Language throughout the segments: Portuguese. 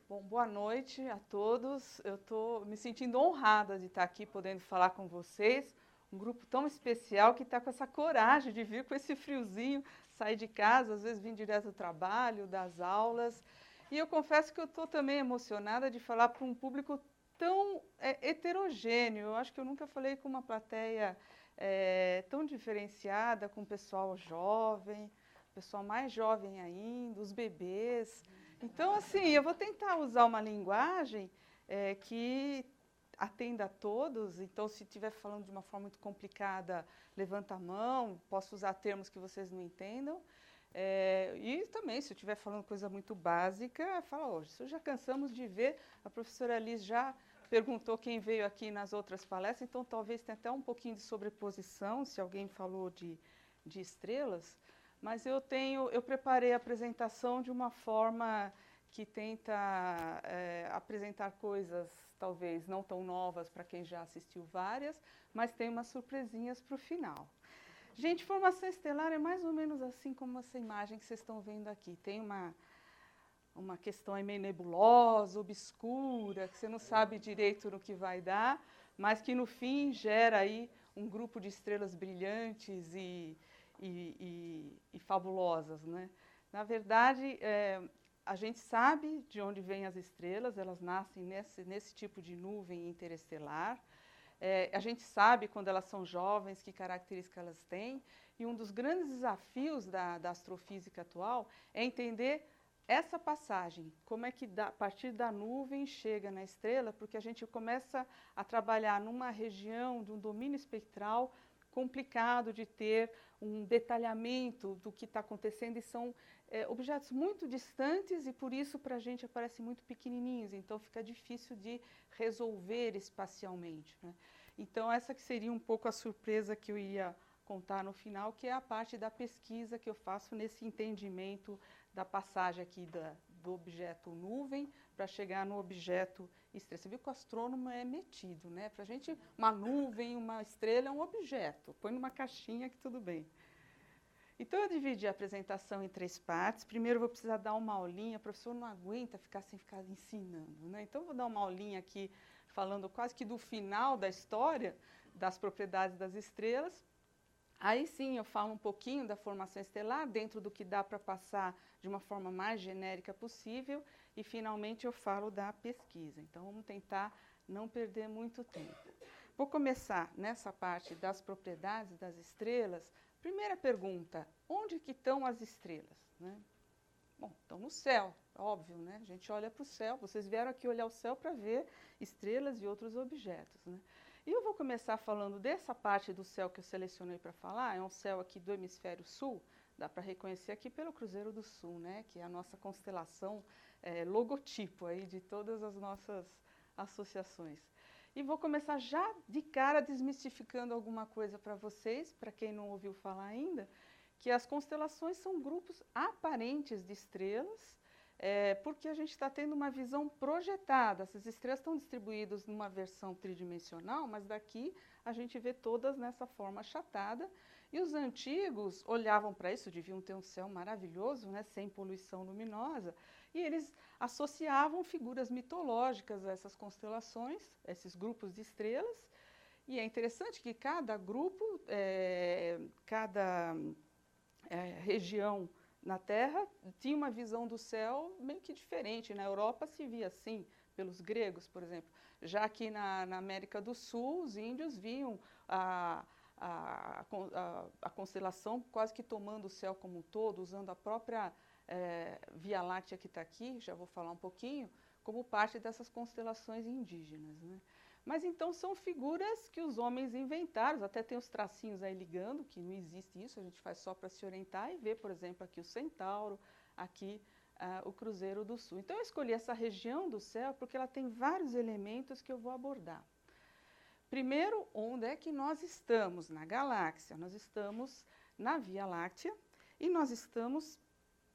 Bom, boa noite a todos. Eu estou me sentindo honrada de estar aqui podendo falar com vocês. Um grupo tão especial que está com essa coragem de vir com esse friozinho, sair de casa, às vezes vir direto do trabalho, das aulas. E eu confesso que eu estou também emocionada de falar para um público tão heterogêneo. Eu acho que eu nunca falei com uma plateia tão diferenciada, com o pessoal jovem, pessoal mais jovem ainda, os bebês. Então, assim, eu vou tentar usar uma linguagem que atenda a todos. Então, se estiver falando de uma forma muito complicada, levanta a mão, posso usar termos que vocês não entendam. E também, se eu estiver falando coisa muito básica, fala, hoje, isso já cansamos de ver. A professora Liz já perguntou quem veio aqui nas outras palestras, então talvez tenha até um pouquinho de sobreposição, se alguém falou de estrelas. Mas eu preparei a apresentação de uma forma que tenta apresentar coisas talvez não tão novas para quem já assistiu várias, mas tem umas surpresinhas para o final. Gente, formação estelar é mais ou menos assim como essa imagem que vocês estão vendo aqui. Tem uma questão aí meio nebulosa, obscura, que você não sabe direito no que vai dar, mas que no fim gera aí um grupo de estrelas brilhantes e fabulosas, né? Na verdade, a gente sabe de onde vêm as estrelas, elas nascem nesse tipo de nuvem interestelar. A gente sabe, quando elas são jovens, que características elas têm. E um dos grandes desafios da astrofísica atual é entender essa passagem, como é que a partir da nuvem chega na estrela, porque a gente começa a trabalhar numa região de um domínio espectral complicado de ter um detalhamento do que está acontecendo, e são objetos muito distantes e por isso para a gente aparecem muito pequenininhos, então fica difícil de resolver espacialmente, né? Então essa que seria um pouco a surpresa que eu ia contar no final, que é a parte da pesquisa que eu faço nesse entendimento da passagem aqui do objeto nuvem para chegar no objeto estrela. Você viu que o astrônomo é metido, né? Para a gente, uma nuvem, uma estrela é um objeto. Põe numa caixinha que tudo bem. Então, eu dividi a apresentação em 3 partes. Primeiro, eu vou precisar dar uma aulinha. O professor não aguenta ficar sem ficar ensinando, né? Então, eu vou dar uma aulinha aqui, falando quase que do final da história, das propriedades das estrelas. Aí sim eu falo um pouquinho da formação estelar, dentro do que dá para passar de uma forma mais genérica possível, e finalmente eu falo da pesquisa. Então vamos tentar não perder muito tempo. Vou começar nessa parte das propriedades das estrelas. Primeira pergunta, onde que estão as estrelas, né? Bom, estão no céu, óbvio, né? A gente olha para o céu, vocês vieram aqui olhar o céu para ver estrelas e outros objetos, né? E eu vou começar falando dessa parte do céu que eu selecionei para falar. É um céu aqui do hemisfério sul, dá para reconhecer aqui pelo Cruzeiro do Sul, né? Que é a nossa constelação, logotipo aí de todas as nossas associações. E vou começar já de cara desmistificando alguma coisa para vocês, para quem não ouviu falar ainda, que as constelações são grupos aparentes de estrelas, porque a gente está tendo uma visão projetada. Essas estrelas estão distribuídas numa versão tridimensional, mas daqui a gente vê todas nessa forma achatada. E os antigos olhavam para isso, deviam ter um céu maravilhoso, né, sem poluição luminosa, e eles associavam figuras mitológicas a essas constelações, esses grupos de estrelas. E é interessante que cada grupo, cada região na Terra tinha uma visão do céu meio que diferente. Na Europa se via assim, pelos gregos, por exemplo. Já aqui na América do Sul, os índios viam a constelação quase que tomando o céu como um todo, usando a própria Via Láctea que está aqui, já vou falar um pouquinho, como parte dessas constelações indígenas, né? Mas então são figuras que os homens inventaram, até tem os tracinhos aí ligando, que não existe isso, a gente faz só para se orientar e ver, por exemplo, aqui o Centauro, aqui o Cruzeiro do Sul. Então eu escolhi essa região do céu porque ela tem vários elementos que eu vou abordar. Primeiro, onde é que nós estamos na galáxia? Nós estamos na Via Láctea e nós estamos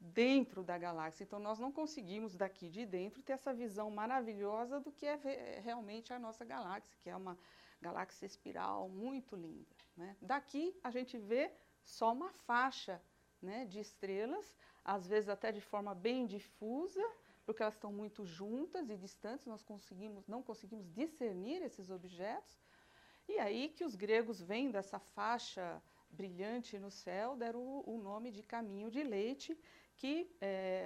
dentro da galáxia. Então, nós não conseguimos daqui de dentro ter essa visão maravilhosa do que é realmente a nossa galáxia, que é uma galáxia espiral muito linda, né? Daqui a gente vê só uma faixa, né, de estrelas, às vezes até de forma bem difusa, porque elas estão muito juntas e distantes, nós não conseguimos discernir esses objetos. E aí que os gregos, vendo essa faixa brilhante no céu, deram o nome de caminho de Leite, que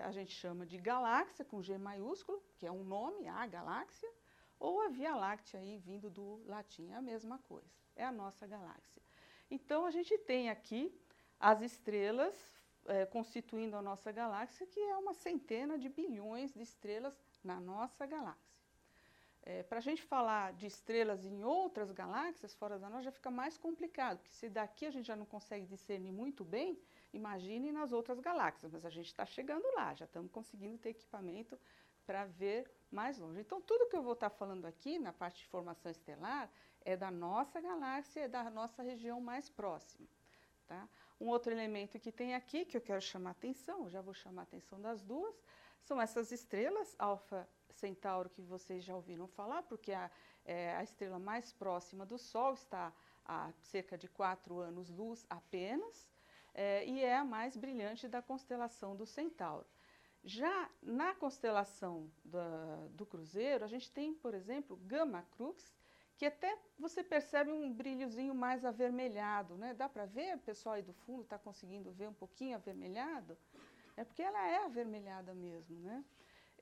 a gente chama de galáxia, com G maiúsculo, que é um nome, a galáxia, ou a Via Láctea, aí, vindo do latim, é a mesma coisa, é a nossa galáxia. Então, a gente tem aqui as estrelas constituindo a nossa galáxia, que é uma centena de bilhões de estrelas na nossa galáxia. Para a gente falar de estrelas em outras galáxias fora da nossa, já fica mais complicado, porque se daqui a gente já não consegue discernir muito bem, imagine nas outras galáxias, mas a gente está chegando lá, já estamos conseguindo ter equipamento para ver mais longe. Então, tudo que eu vou estar falando aqui, na parte de formação estelar, é da nossa galáxia, é da nossa região mais próxima. Tá? Um outro elemento que tem aqui, que eu quero chamar a atenção, já vou chamar a atenção das duas, são essas estrelas, Alfa Centauro, que vocês já ouviram falar, porque a estrela mais próxima do Sol está a cerca de 4 anos-luz apenas, e é a mais brilhante da constelação do Centauro. Já na constelação do Cruzeiro, a gente tem, por exemplo, Gama Crux, que até você percebe um brilhozinho mais avermelhado, né? Dá para ver? O pessoal aí do fundo está conseguindo ver um pouquinho avermelhado? É porque ela é avermelhada mesmo, né?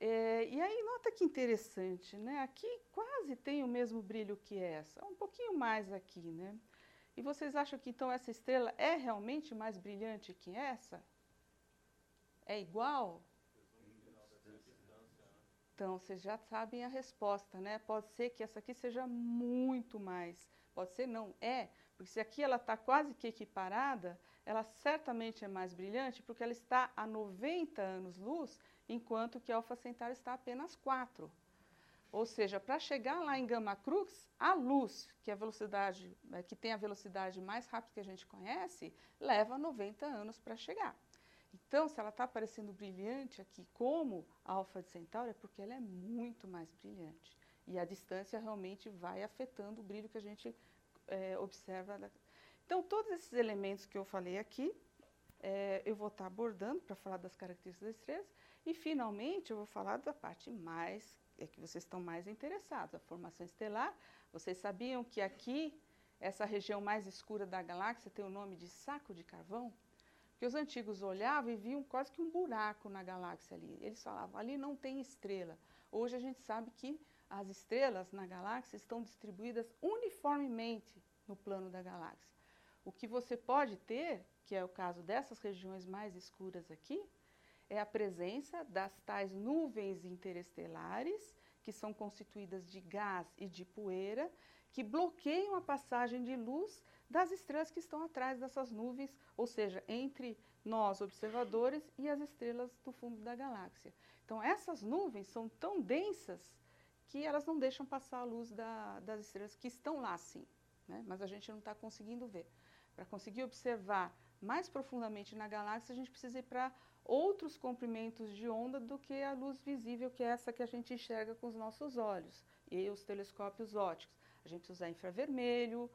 E aí, nota que interessante, né? Aqui quase tem o mesmo brilho que essa, um pouquinho mais aqui, né? E vocês acham que então essa estrela é realmente mais brilhante que essa? É igual? Então, vocês já sabem a resposta, né? Pode ser que essa aqui seja muito mais. Pode ser não, porque se aqui ela está quase que equiparada, ela certamente é mais brilhante, porque ela está a 90 anos-luz, enquanto que a Alfa Centauri está a apenas 4. Ou seja, para chegar lá em Gama Crux, a luz, que, que tem a velocidade mais rápida que a gente conhece, leva 90 anos para chegar. Então, se ela está parecendo brilhante aqui como a Alfa de Centauro, é porque ela é muito mais brilhante. E a distância realmente vai afetando o brilho que a gente observa. Então, todos esses elementos que eu falei aqui, eu vou estar abordando para falar das características das estrelas. E, finalmente, eu vou falar da parte mais, que vocês estão mais interessados, a formação estelar. Vocês sabiam que aqui, essa região mais escura da galáxia tem o nome de saco de carvão? Porque os antigos olhavam e viam quase que um buraco na galáxia ali. Eles falavam, ali não tem estrela. Hoje a gente sabe que as estrelas na galáxia estão distribuídas uniformemente no plano da galáxia. O que você pode ter, que é o caso dessas regiões mais escuras aqui, é a presença das tais nuvens interestelares, que são constituídas de gás e de poeira, que bloqueiam a passagem de luz das estrelas que estão atrás dessas nuvens, ou seja, entre nós, observadores, e as estrelas do fundo da galáxia. Então, essas nuvens são tão densas que elas não deixam passar a luz das estrelas que estão lá, sim, né? Mas a gente não está conseguindo ver. Para conseguir observar mais profundamente na galáxia, a gente precisa ir para outros comprimentos de onda do que a luz visível, que é essa que a gente enxerga com os nossos olhos, e os telescópios ópticos. A gente usa infravermelho,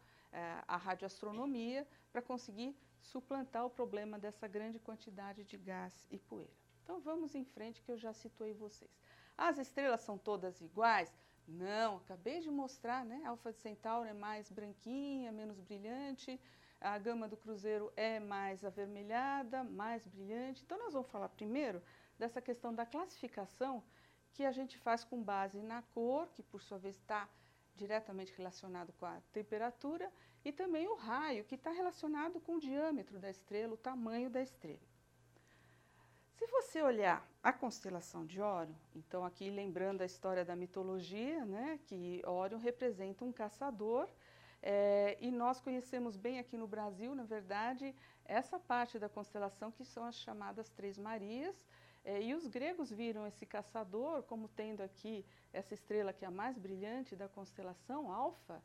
a radioastronomia, para conseguir suplantar o problema dessa grande quantidade de gás e poeira. Então, vamos em frente, que eu já situei vocês. As estrelas são todas iguais? Não, acabei de mostrar, né? A Alfa de Centauro é mais branquinha, menos brilhante, a Gama do Cruzeiro é mais avermelhada, mais brilhante. Então, nós vamos falar primeiro dessa questão da classificação, que a gente faz com base na cor, que por sua vez está diretamente relacionado com a temperatura, e também o raio, que está relacionado com o diâmetro da estrela, o tamanho da estrela. Se você olhar a constelação de Órion, então aqui lembrando a história da mitologia, né, que Órion representa um caçador, e nós conhecemos bem aqui no Brasil, na verdade, essa parte da constelação que são as chamadas Três Marias, e os gregos viram esse caçador como tendo aqui essa estrela que é a mais brilhante da constelação, Alfa,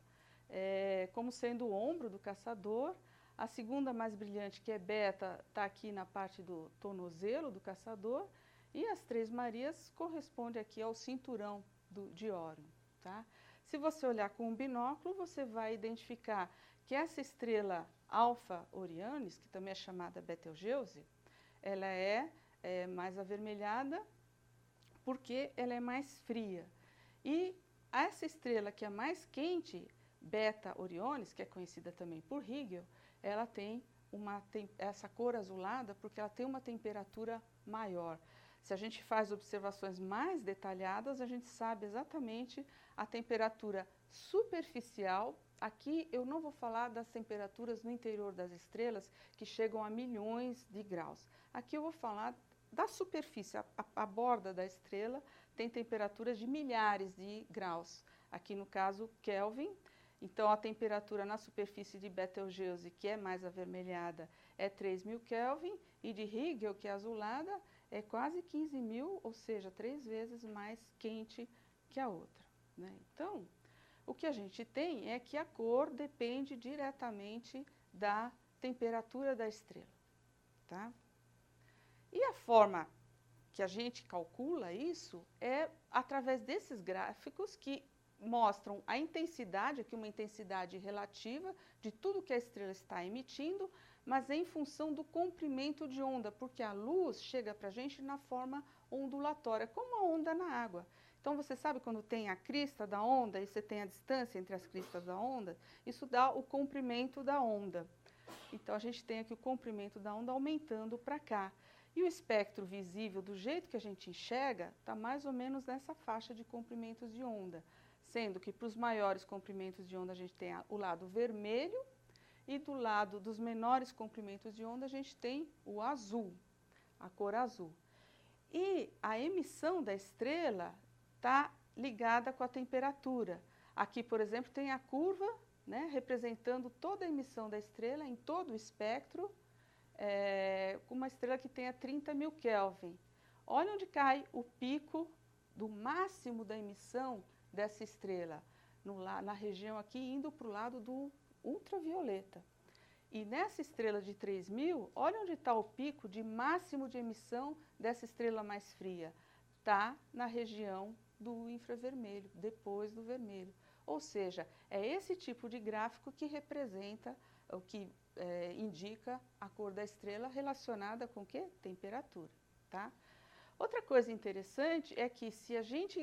como sendo o ombro do caçador. A segunda mais brilhante, que é Beta, está aqui na parte do tornozelo do caçador. E as Três Marias correspondem aqui ao cinturão de Órion, tá? Se você olhar com um binóculo, você vai identificar que essa estrela Alfa Orionis, que também é chamada Betelgeuse, ela é mais avermelhada, porque ela é mais fria. E essa estrela que é mais quente, Beta Orionis, que é conhecida também por Rigel, ela tem essa cor azulada porque ela tem uma temperatura maior. Se a gente faz observações mais detalhadas, a gente sabe exatamente a temperatura superficial. Aqui eu não vou falar das temperaturas no interior das estrelas, que chegam a milhões de graus. Aqui eu vou falar da superfície, a borda da estrela tem temperaturas de milhares de graus. Aqui no caso, Kelvin. Então, a temperatura na superfície de Betelgeuse, que é mais avermelhada, é 3.000 Kelvin, e de Rigel, que é azulada, é quase 15.000, ou seja, 3 vezes mais quente que a outra, né? Então, o que a gente tem é que a cor depende diretamente da temperatura da estrela, tá? E a forma que a gente calcula isso é através desses gráficos que mostram a intensidade, aqui uma intensidade relativa de tudo que a estrela está emitindo, mas em função do comprimento de onda, porque a luz chega para a gente na forma ondulatória, como a onda na água. Então, você sabe quando tem a crista da onda e você tem a distância entre as cristas da onda? Isso dá o comprimento da onda. Então, a gente tem aqui o comprimento da onda aumentando para cá. E o espectro visível, do jeito que a gente enxerga, está mais ou menos nessa faixa de comprimentos de onda. Sendo que para os maiores comprimentos de onda a gente tem o lado vermelho e do lado dos menores comprimentos de onda a gente tem o azul, a cor azul. E a emissão da estrela está ligada com a temperatura. Aqui, por exemplo, tem a curva, né, representando toda a emissão da estrela em todo o espectro, com uma estrela que tenha 30.000 Kelvin. Olha onde cai o pico do máximo da emissão dessa estrela, na região aqui, indo para o lado do ultravioleta. E nessa estrela de 3.000, olha onde está o pico de máximo de emissão dessa estrela mais fria. Está na região do infravermelho, depois do vermelho. Ou seja, é esse tipo de gráfico que representa, o que indica a cor da estrela relacionada com o quê? Temperatura, tá? Outra coisa interessante é que se a gente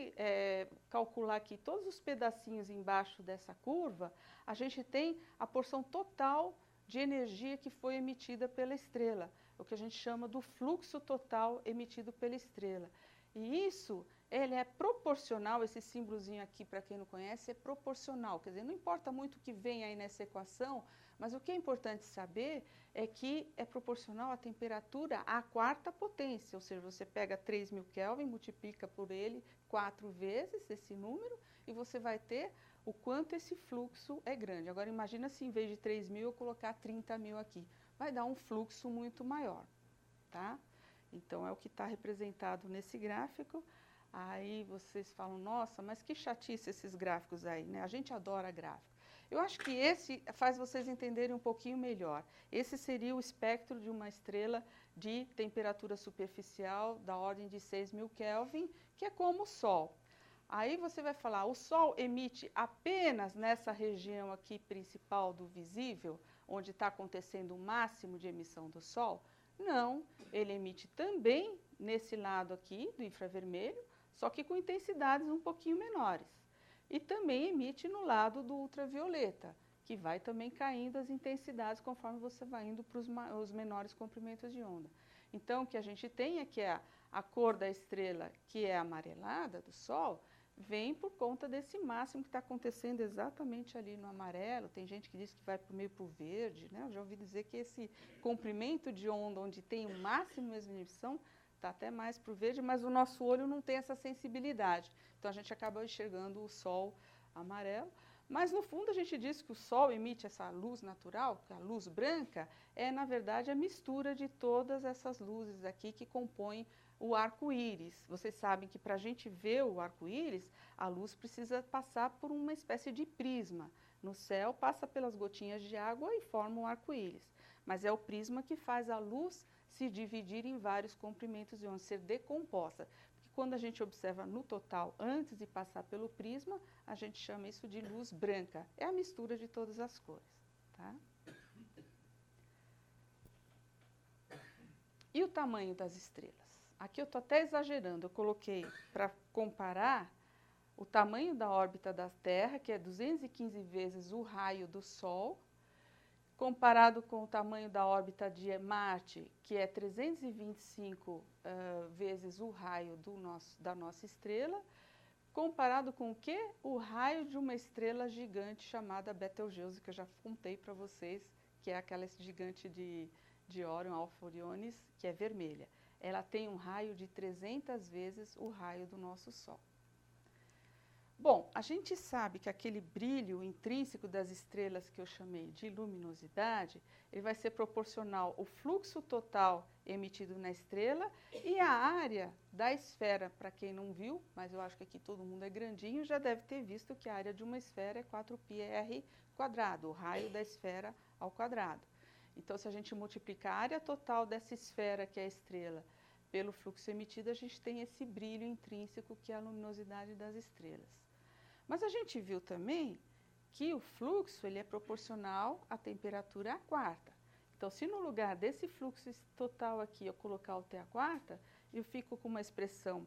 calcular aqui todos os pedacinhos embaixo dessa curva, a gente tem a porção total de energia que foi emitida pela estrela, o que a gente chama do fluxo total emitido pela estrela. E isso, ele é proporcional, esse símbolozinho aqui, para quem não conhece, é proporcional. Quer dizer, não importa muito o que vem aí nessa equação, mas o que é importante saber é que é proporcional à temperatura à quarta potência, ou seja, você pega 3.000 Kelvin, multiplica por ele 4 vezes esse número e você vai ter o quanto esse fluxo é grande. Agora, imagina se em vez de 3.000 eu colocar 30.000 aqui. Vai dar um fluxo muito maior, tá? Então, é o que está representado nesse gráfico. Aí vocês falam, nossa, mas que chatice esses gráficos aí, né? A gente adora gráfico. Eu acho que esse faz vocês entenderem um pouquinho melhor. Esse seria o espectro de uma estrela de temperatura superficial da ordem de 6.000 Kelvin, que é como o Sol. Aí você vai falar, o Sol emite apenas nessa região aqui principal do visível, onde está acontecendo o máximo de emissão do Sol? Não, ele emite também nesse lado aqui do infravermelho, só que com intensidades um pouquinho menores. E também emite no lado do ultravioleta, que vai também caindo as intensidades conforme você vai indo para os menores comprimentos de onda. Então, o que a gente tem é que a cor da estrela, que é amarelada do Sol, vem por conta desse máximo que está acontecendo exatamente ali no amarelo. Tem gente que diz que vai meio para o verde, né? Eu já ouvi dizer que esse comprimento de onda, onde tem o máximo mesmo de emissão, está até mais para o verde, mas o nosso olho não tem essa sensibilidade. Então, a gente acaba enxergando o Sol amarelo. Mas, no fundo, a gente diz que o Sol emite essa luz natural, que a luz branca é, na verdade, a mistura de todas essas luzes aqui que compõem o arco-íris. Vocês sabem que para a gente ver o arco-íris, a luz precisa passar por uma espécie de prisma. No céu, passa pelas gotinhas de água e forma um arco-íris. Mas é o prisma que faz a luz se dividir em vários comprimentos de onda, ser decomposta. Porque quando a gente observa no total, antes de passar pelo prisma, a gente chama isso de luz branca. É a mistura de todas as cores, tá? E o tamanho das estrelas? Aqui eu estou até exagerando, eu coloquei para comparar o tamanho da órbita da Terra, que é 215 vezes o raio do Sol, comparado com o tamanho da órbita de Marte, que é 325 vezes o raio da nossa estrela, comparado com o quê? O raio de uma estrela gigante chamada Betelgeuse, que eu já contei para vocês, que é aquela gigante de Órion, Alfa Orionis, que é vermelha. Ela tem um raio de 300 vezes o raio do nosso Sol. Bom, a gente sabe que aquele brilho intrínseco das estrelas que eu chamei de luminosidade, ele vai ser proporcional ao fluxo total emitido na estrela e a área da esfera. Para quem não viu, mas eu acho que aqui todo mundo é grandinho, já deve ter visto que a área de uma esfera é 4πr², o raio da esfera ao quadrado. Então, se a gente multiplicar a área total dessa esfera, que é a estrela, pelo fluxo emitido, a gente tem esse brilho intrínseco, que é a luminosidade das estrelas. Mas a gente viu também que o fluxo ele é proporcional à temperatura à quarta. Então, se no lugar desse fluxo total aqui eu colocar o T à quarta, eu fico com uma expressão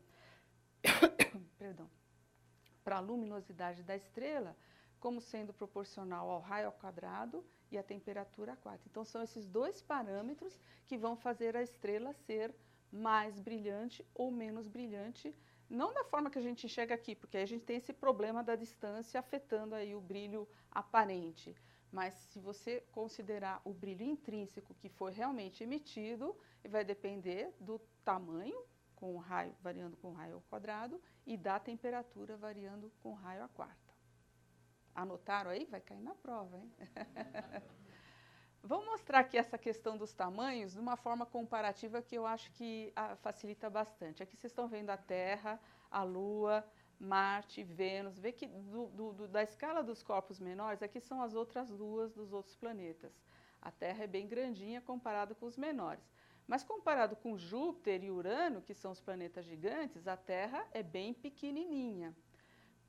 para a luminosidade da estrela como sendo proporcional ao raio ao quadrado e à temperatura à quarta. Então, são esses dois parâmetros que vão fazer a estrela ser mais brilhante ou menos brilhante, não da forma que a gente enxerga aqui, porque aí a gente tem esse problema da distância afetando aí o brilho aparente. Mas se você considerar o brilho intrínseco que foi realmente emitido, vai depender do tamanho, com o raio variando com o raio ao quadrado, e da temperatura variando com o raio à quarta. Anotaram aí? Vai cair na prova, hein? Vou mostrar aqui essa questão dos tamanhos de uma forma comparativa que eu acho que facilita bastante. Aqui vocês estão vendo a Terra, a Lua, Marte, Vênus. Vê que da escala dos corpos menores, aqui são as outras luas dos outros planetas. A Terra é bem grandinha comparado com os menores. Mas comparado com Júpiter e Urano, que são os planetas gigantes, a Terra é bem pequenininha.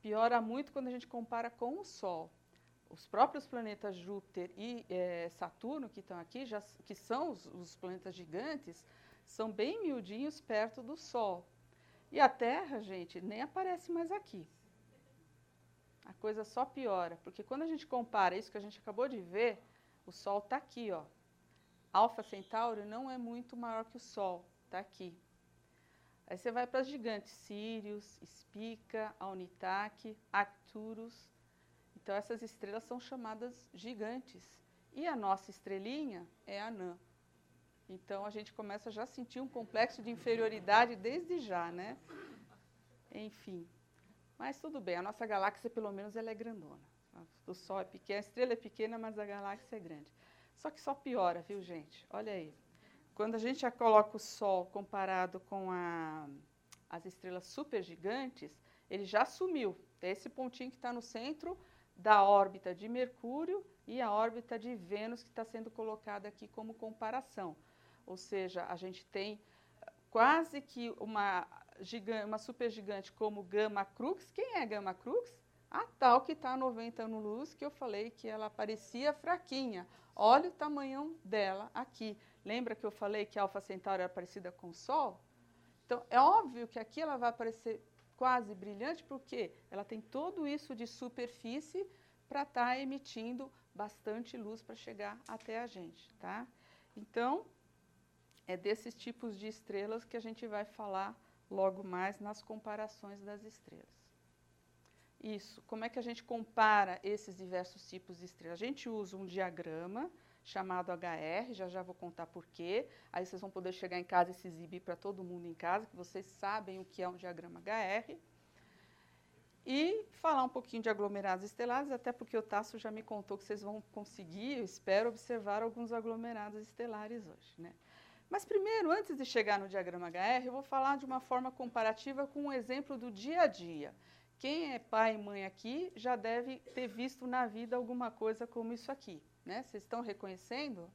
Piora muito quando a gente compara com o Sol. Os próprios planetas Júpiter e Saturno, que estão aqui, que são os planetas gigantes, são bem miudinhos perto do Sol. E a Terra, gente, nem aparece mais aqui. A coisa só piora, porque quando a gente compara isso que a gente acabou de ver, o Sol está aqui, ó. Alfa Centauri não é muito maior que o Sol, está aqui. Aí você vai para as gigantes, Sirius, Spica, Alnitak, Arcturus. Então, essas estrelas são chamadas gigantes. E a nossa estrelinha é anã. Então, a gente começa já a sentir um complexo de inferioridade desde já, né? Enfim. Mas tudo bem, a nossa galáxia, pelo menos, ela é grandona. O Sol é pequeno, a estrela é pequena, mas a galáxia é grande. Só que só piora, viu, gente? Olha aí. Quando a gente já coloca o Sol comparado com as estrelas supergigantes, ele já sumiu. Tem esse pontinho que está no centro da órbita de Mercúrio e a órbita de Vênus, que está sendo colocada aqui como comparação. Ou seja, a gente tem quase que uma supergigante como Gama Crux. Quem é Gama Crux? A tal que está a 90 anos-luz, que eu falei que ela parecia fraquinha. Olha o tamanhão dela aqui. Lembra que eu falei que a Alfa Centauri era parecida com o Sol? Então, é óbvio que aqui ela vai aparecer quase brilhante, porque ela tem tudo isso de superfície para estar emitindo bastante luz para chegar até a gente, tá? Então, é desses tipos de estrelas que a gente vai falar logo mais nas comparações das estrelas. Isso, como é que a gente compara esses diversos tipos de estrelas? A gente usa um diagrama chamado HR, já vou contar por quê. Aí vocês vão poder chegar em casa e se exibir para todo mundo em casa, que vocês sabem o que é um diagrama HR. E falar um pouquinho de aglomerados estelares, até porque o Tasso já me contou que vocês vão conseguir, eu espero, observar alguns aglomerados estelares hoje, né? Mas primeiro, antes de chegar no diagrama HR, eu vou falar de uma forma comparativa com um exemplo do dia a dia. Quem é pai e mãe aqui já deve ter visto na vida alguma coisa como isso aqui, né? Vocês estão reconhecendo?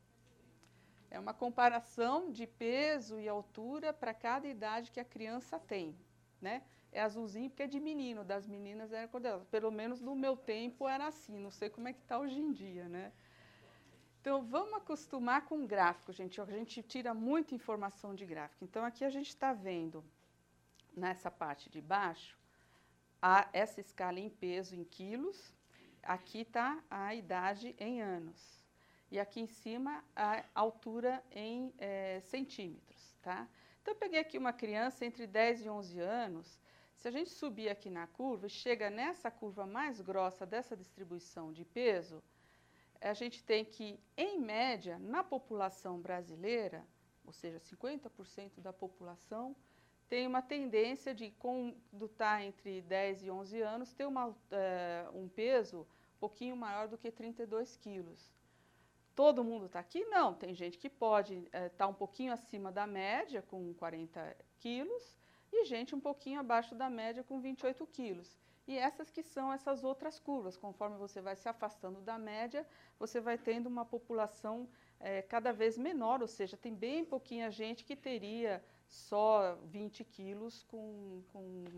É uma comparação de peso e altura para cada idade que a criança tem, né? É azulzinho porque é de menino, das meninas era cor-de-rosa. Pelo menos no meu tempo era assim, não sei como é que está hoje em dia, né? Então, vamos acostumar com gráfico, gente. A gente tira muita informação de gráfico. Então, aqui a gente está vendo, nessa parte de baixo, essa escala em peso, em quilos. Aqui está a idade em anos. E aqui em cima, a altura em centímetros, tá? Então, eu peguei aqui uma criança entre 10 e 11 anos. Se a gente subir aqui na curva, chega nessa curva mais grossa dessa distribuição de peso, a gente tem que, em média, na população brasileira, ou seja, 50% da população, tem uma tendência de, quando está entre 10 e 11 anos, ter um peso um pouquinho maior do que 32 quilos. Todo mundo está aqui? Não, tem gente que pode estar um pouquinho acima da média, com 40 quilos, e gente um pouquinho abaixo da média, com 28 quilos. E essas que são essas outras curvas, conforme você vai se afastando da média, você vai tendo uma população cada vez menor, ou seja, tem bem pouquinha gente que teria só 20 quilos com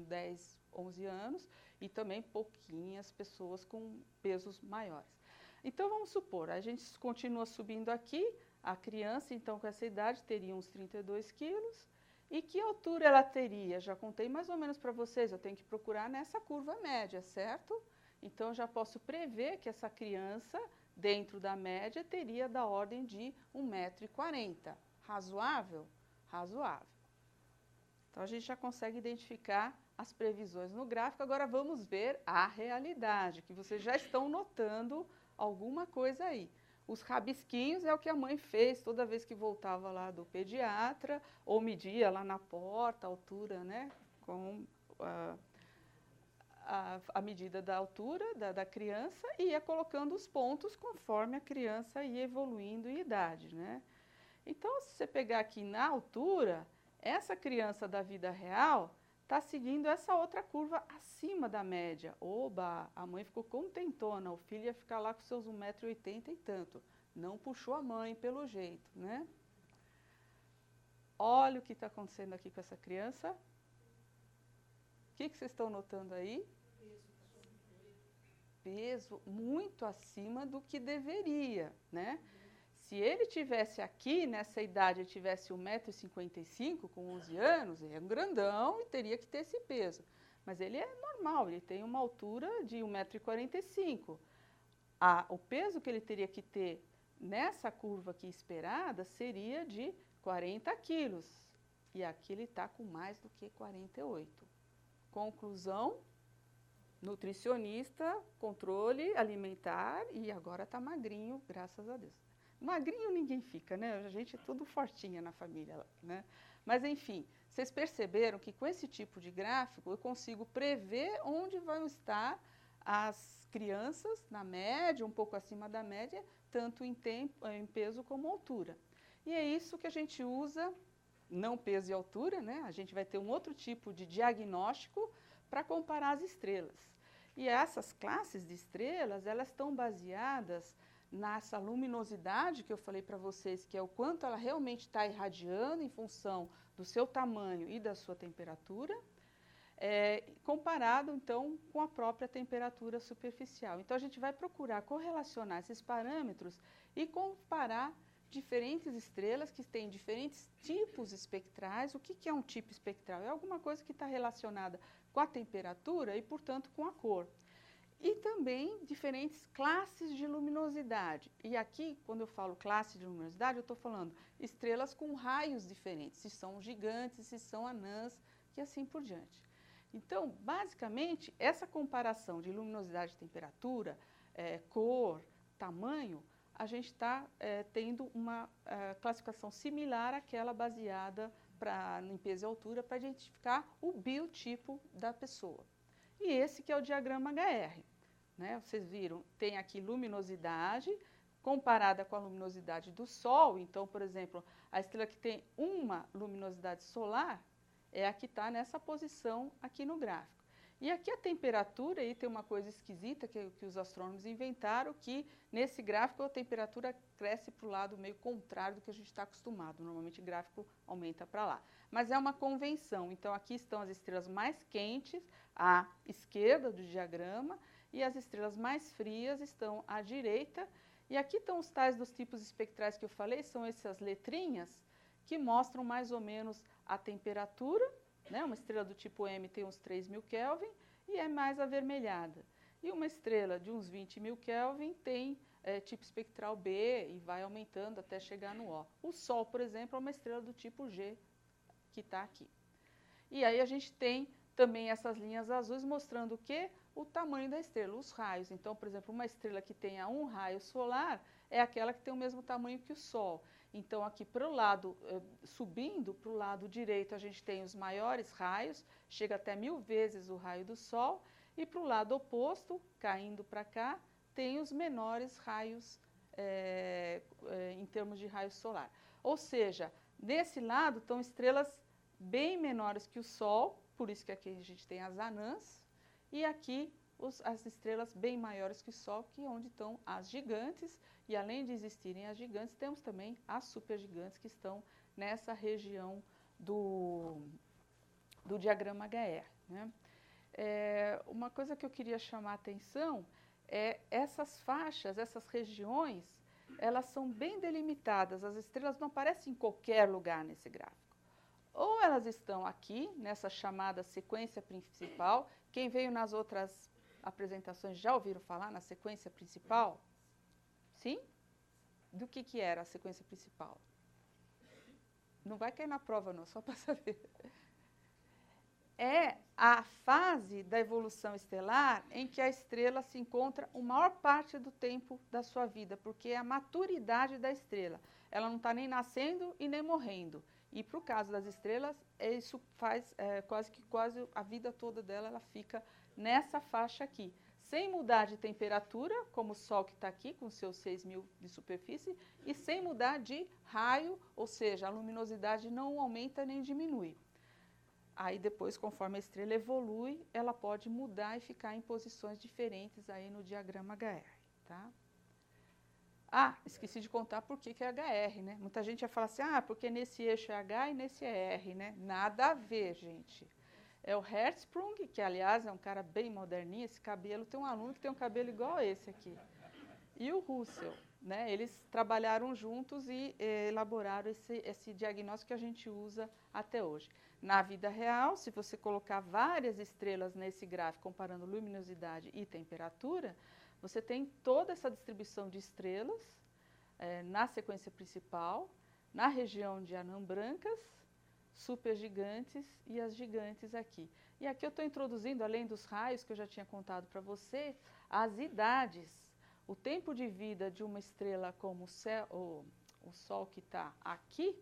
10, 11 anos, e também pouquinhas pessoas com pesos maiores. Então, vamos supor, a gente continua subindo aqui, a criança, então, com essa idade, teria uns 32 quilos. E que altura ela teria? Já contei mais ou menos para vocês, eu tenho que procurar nessa curva média, certo? Então, eu já posso prever que essa criança, dentro da média, teria da ordem de 1,40 m. Razoável? Razoável. Então, a gente já consegue identificar as previsões no gráfico. Agora, vamos ver a realidade, que vocês já estão notando alguma coisa aí. Os rabisquinhos é o que a mãe fez toda vez que voltava lá do pediatra, ou media lá na porta a altura, né, com a medida da altura da criança, e ia colocando os pontos conforme a criança ia evoluindo em idade, né. Então, se você pegar aqui na altura, essa criança da vida real está seguindo essa outra curva acima da média. Oba, a mãe ficou contentona, o filho ia ficar lá com seus 1,80 m e tanto. Não puxou a mãe pelo jeito, né? Olha o que está acontecendo aqui com essa criança. O que vocês estão notando aí? Peso muito acima do que deveria, né? Se ele tivesse aqui, nessa idade, ele tivesse 1,55 m, com 11 anos, ele é um grandão e teria que ter esse peso. Mas ele é normal, ele tem uma altura de 1,45 m. O peso que ele teria que ter nessa curva aqui esperada seria de 40 quilos. E aqui ele está com mais do que 48. Conclusão, nutricionista, controle alimentar, e agora está magrinho, graças a Deus. Magrinho ninguém fica, né? A gente é tudo fortinha na família, né? Mas, enfim, vocês perceberam que com esse tipo de gráfico eu consigo prever onde vão estar as crianças na média, um pouco acima da média, tanto em peso como altura. E é isso que a gente usa, não peso e altura, né? A gente vai ter um outro tipo de diagnóstico para comparar as estrelas. E essas classes de estrelas, elas estão baseadas nessa luminosidade que eu falei para vocês, que é o quanto ela realmente está irradiando em função do seu tamanho e da sua temperatura, comparado, então, com a própria temperatura superficial. Então, a gente vai procurar correlacionar esses parâmetros e comparar diferentes estrelas que têm diferentes tipos espectrais. O que é um tipo espectral? É alguma coisa que está relacionada com a temperatura e, portanto, com a cor. E também diferentes classes de luminosidade. E aqui, quando eu falo classe de luminosidade, eu estou falando estrelas com raios diferentes, se são gigantes, se são anãs, e assim por diante. Então, basicamente, essa comparação de luminosidade e temperatura, cor, tamanho, a gente está tendo uma classificação similar àquela baseada em peso e altura para identificar o biotipo da pessoa. E esse que é o diagrama HR. Né? Vocês viram, tem aqui luminosidade comparada com a luminosidade do Sol. Então, por exemplo, a estrela que tem uma luminosidade solar é a que está nessa posição aqui no gráfico. E aqui a temperatura, aí tem uma coisa esquisita que os astrônomos inventaram, que nesse gráfico a temperatura cresce para o lado meio contrário do que a gente está acostumado. Normalmente o gráfico aumenta para lá. Mas é uma convenção. Então, aqui estão as estrelas mais quentes, à esquerda do diagrama, e as estrelas mais frias estão à direita, E aqui estão os tais dos tipos espectrais que eu falei, são essas letrinhas que mostram mais ou menos a temperatura, né? Uma estrela do tipo M tem uns 3.000 Kelvin e é mais avermelhada. E uma estrela de uns 20.000 Kelvin tem tipo espectral B e vai aumentando até chegar no O. O Sol, por exemplo, é uma estrela do tipo G, que está aqui. E aí a gente tem também essas linhas azuis mostrando o quê? O tamanho da estrela, os raios. Então, por exemplo, uma estrela que tenha um raio solar é aquela que tem o mesmo tamanho que o Sol. Então, aqui para o lado, subindo para o lado direito, a gente tem os maiores raios, chega até 1000 vezes o raio do Sol, e para o lado oposto, caindo para cá, tem os menores raios em termos de raio solar. Ou seja, desse lado estão estrelas bem menores que o Sol, por isso que aqui a gente tem as anãs, e aqui as estrelas bem maiores que o Sol, que é onde estão as gigantes, e além de existirem as gigantes, temos também as supergigantes que estão nessa região do diagrama HR. Né? Uma coisa que eu queria chamar a atenção é essas faixas, essas regiões, elas são bem delimitadas, as estrelas não aparecem em qualquer lugar nesse gráfico. Ou elas estão aqui, nessa chamada sequência principal. Quem veio nas outras apresentações já ouviram falar na sequência principal? Sim? Do que era a sequência principal? Não vai cair na prova não, só para saber. É a fase da evolução estelar em que a estrela se encontra a maior parte do tempo da sua vida, porque é a maturidade da estrela. Ela não está nem nascendo e nem morrendo. E para o caso das estrelas, isso faz quase a vida toda dela, ela fica nessa faixa aqui. Sem mudar de temperatura, como o Sol que está aqui, com seus 6.000 de superfície, e sem mudar de raio, ou seja, a luminosidade não aumenta nem diminui. Aí depois, conforme a estrela evolui, ela pode mudar e ficar em posições diferentes aí no diagrama HR, tá? Ah, esqueci de contar por que é HR, né? Muita gente vai falar assim, porque nesse eixo é H e nesse é R, né? Nada a ver, gente. É o Hertzsprung, que aliás é um cara bem moderninho, esse cabelo, tem um aluno que tem um cabelo igual a esse aqui. E o Russell, né? Eles trabalharam juntos e elaboraram esse diagnóstico que a gente usa até hoje. Na vida real, se você colocar várias estrelas nesse gráfico, comparando luminosidade e temperatura, você tem toda essa distribuição de estrelas na sequência principal, na região de anãs brancas, supergigantes e as gigantes aqui. E aqui eu estou introduzindo, além dos raios que eu já tinha contado para você, as idades. O tempo de vida de uma estrela como o Sol que está aqui,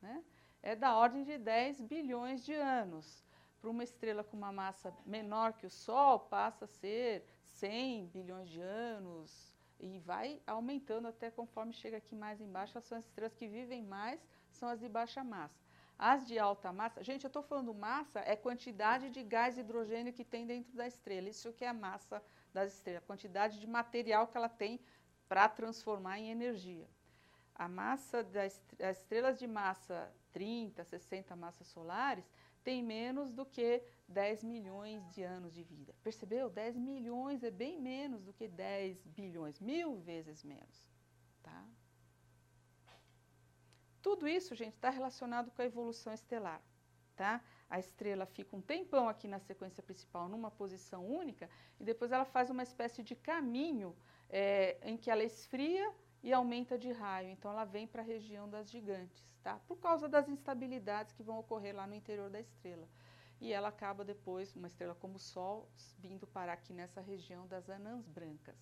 né, é da ordem de 10 bilhões de anos. Para uma estrela com uma massa menor que o Sol, passa a ser 100 bilhões de anos e vai aumentando até conforme chega aqui mais embaixo. São as estrelas que vivem mais, são as de baixa massa. As de alta massa, gente, eu estou falando massa, é quantidade de gás hidrogênio que tem dentro da estrela. Isso que é a massa das estrelas, a quantidade de material que ela tem para transformar em energia. A massa das estrelas de massa 30, 60 massas solares tem menos do que 10 milhões de anos de vida. Percebeu? 10 milhões é bem menos do que 10 bilhões, 1000 vezes menos. Tá? Tudo isso, gente, está relacionado com a evolução estelar. Tá? A estrela fica um tempão aqui na sequência principal, numa posição única, e depois ela faz uma espécie de caminho em que ela esfria e aumenta de raio. Então, ela vem para a região das gigantes, tá? Por causa das instabilidades que vão ocorrer lá no interior da estrela. E ela acaba depois, uma estrela como o Sol, vindo parar aqui nessa região das anãs brancas.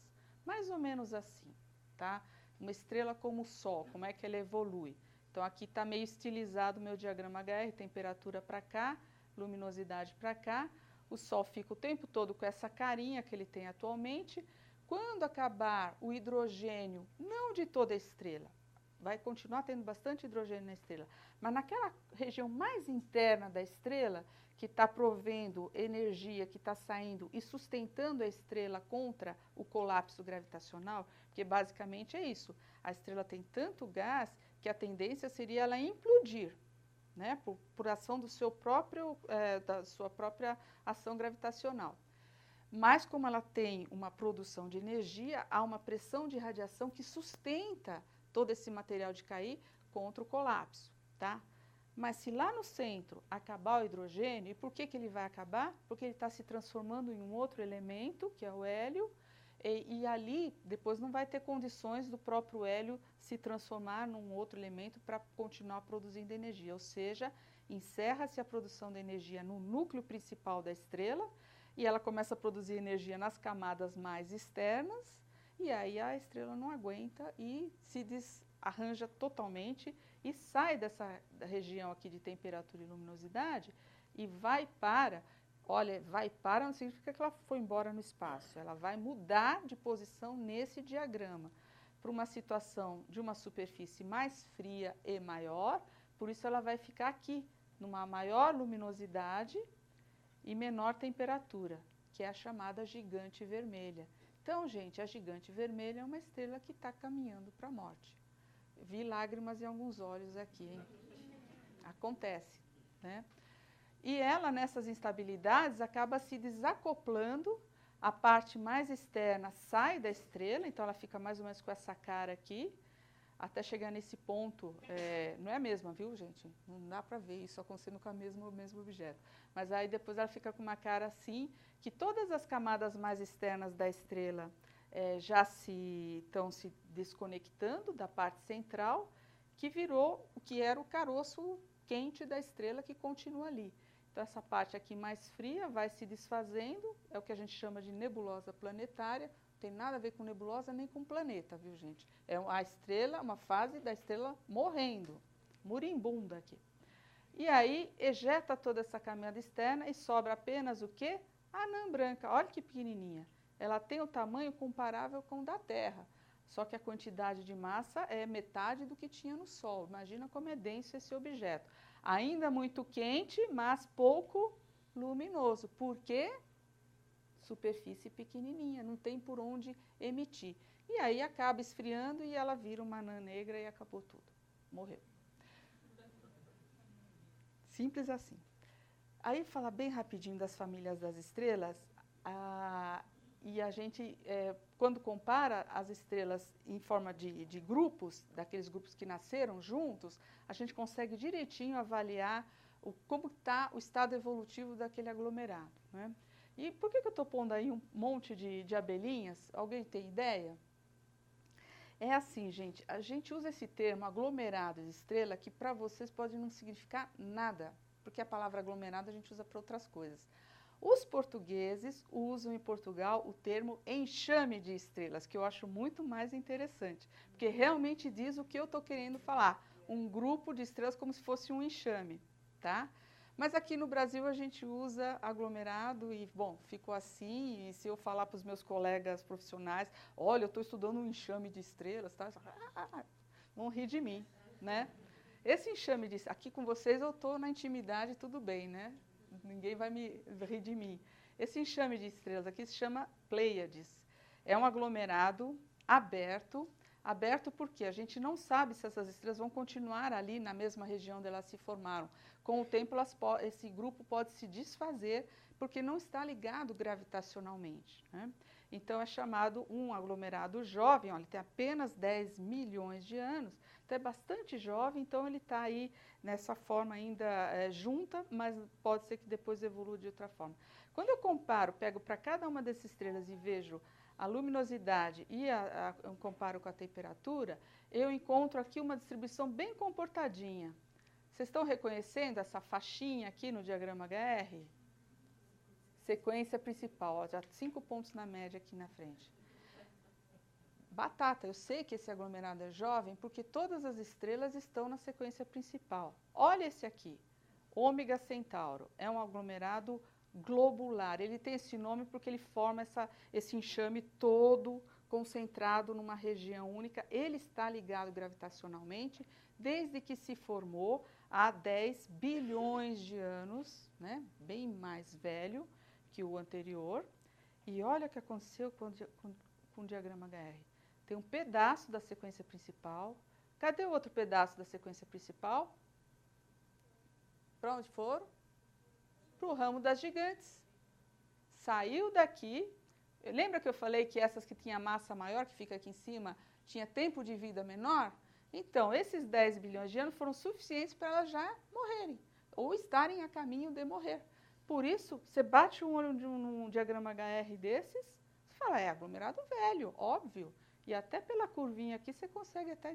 Mais ou menos assim, tá? Uma estrela como o Sol, como é que ela evolui? Então, aqui está meio estilizado o meu diagrama HR, temperatura para cá, luminosidade para cá. O Sol fica o tempo todo com essa carinha que ele tem atualmente. Quando acabar o hidrogênio, não de toda a estrela, vai continuar tendo bastante hidrogênio na estrela, mas naquela região mais interna da estrela, que está provendo energia, que está saindo e sustentando a estrela contra o colapso gravitacional, porque basicamente é isso, a estrela tem tanto gás que a tendência seria ela implodir, né, por ação do seu próprio, da sua própria ação gravitacional. mas como ela tem uma produção de energia, há uma pressão de radiação que sustenta todo esse material de cair contra o colapso, tá? Mas se lá no centro acabar o hidrogênio, e por que ele vai acabar? Porque ele está se transformando em um outro elemento, que é o hélio, e ali depois não vai ter condições do próprio hélio se transformar num outro elemento para continuar produzindo energia, ou seja, encerra-se a produção de energia no núcleo principal da estrela e ela começa a produzir energia nas camadas mais externas e aí a estrela não aguenta e se desarranja totalmente e sai dessa região aqui de temperatura e luminosidade e vai para, olha, vai para não significa que ela foi embora no espaço, ela vai mudar de posição nesse diagrama para uma situação de uma superfície mais fria e maior, por isso ela vai ficar aqui, numa maior luminosidade e menor temperatura, que é a chamada gigante vermelha. Então, gente, a gigante vermelha é uma estrela que está caminhando para a morte. Vi lágrimas em alguns olhos aqui, hein? Acontece, né? E ela, nessas instabilidades, acaba se desacoplando, a parte mais externa sai da estrela, então ela fica mais ou menos com essa cara aqui, até chegar nesse ponto, não é a mesma, viu, gente? Não dá para ver isso acontecendo com o mesmo objeto. Mas aí depois ela fica com uma cara assim, que todas as camadas mais externas da estrela já estão se desconectando da parte central, que virou o que era o caroço quente da estrela que continua ali. Então essa parte aqui mais fria vai se desfazendo, é o que a gente chama de nebulosa planetária, não tem nada a ver com nebulosa nem com planeta, viu, gente? É a estrela, uma fase da estrela morrendo, moribunda aqui. E aí ejeta toda essa camada externa e sobra apenas o quê? A anã branca, olha que pequenininha. Ela tem o tamanho comparável com o da Terra, só que a quantidade de massa é metade do que tinha no Sol. Imagina como é denso esse objeto. Ainda muito quente, mas pouco luminoso. Por quê? Superfície pequenininha, não tem por onde emitir. E aí acaba esfriando e ela vira uma anã negra e acabou tudo. Morreu. Simples assim. Aí fala bem rapidinho das famílias das estrelas, e a gente, quando compara as estrelas em forma de grupos, daqueles grupos que nasceram juntos, a gente consegue direitinho avaliar como está o estado evolutivo daquele aglomerado, né? E por que eu estou pondo aí um monte de abelhinhas? Alguém tem ideia? É assim, gente, a gente usa esse termo aglomerado de estrela que para vocês pode não significar nada, porque a palavra aglomerado a gente usa para outras coisas. Os portugueses usam em Portugal o termo enxame de estrelas, que eu acho muito mais interessante, porque realmente diz o que eu estou querendo falar, um grupo de estrelas como se fosse um enxame, tá? Mas aqui no Brasil a gente usa aglomerado e, bom, ficou assim, e se eu falar para os meus colegas profissionais, olha, eu estou estudando um enxame de estrelas, tá? Vão rir de mim, né? Esse enxame de aqui com vocês eu estou na intimidade, tudo bem, né? Ninguém vai me rir de mim. Esse enxame de estrelas aqui se chama Pleiades. É um aglomerado aberto. Aberto porque a gente não sabe se essas estrelas vão continuar ali na mesma região onde elas se formaram. Com o tempo, esse grupo pode se desfazer porque não está ligado gravitacionalmente, né? Então, é chamado um aglomerado jovem. Olha, ele tem apenas 10 milhões de anos, então é bastante jovem, então ele está aí nessa forma ainda junta, mas pode ser que depois evolua de outra forma. Quando eu comparo, pego para cada uma dessas estrelas e vejo a luminosidade e eu comparo com a temperatura, eu encontro aqui uma distribuição bem comportadinha. Vocês estão reconhecendo essa faixinha aqui no diagrama HR? Sequência principal, ó, já 5 pontos na média aqui na frente. Batata, eu sei que esse aglomerado é jovem porque todas as estrelas estão na sequência principal. Olha esse aqui, Ômega Centauro, é um aglomerado globular. Ele tem esse nome porque ele forma esse enxame todo concentrado numa região única. Ele está ligado gravitacionalmente desde que se formou há 10 bilhões de anos, né? Bem mais velho que o anterior. E olha o que aconteceu com o diagrama HR. Tem um pedaço da sequência principal. Cadê o outro pedaço da sequência principal? Para onde foram? Para o ramo das gigantes. saiu daqui. Lembra que eu falei que essas que tinham massa maior, que fica aqui em cima, tinha tempo de vida menor? Então, esses 10 bilhões de anos foram suficientes para elas já morrerem, ou estarem a caminho de morrer. Por isso, você bate um olho num diagrama HR desses, você fala, é aglomerado velho, óbvio. E até pela curvinha aqui você consegue até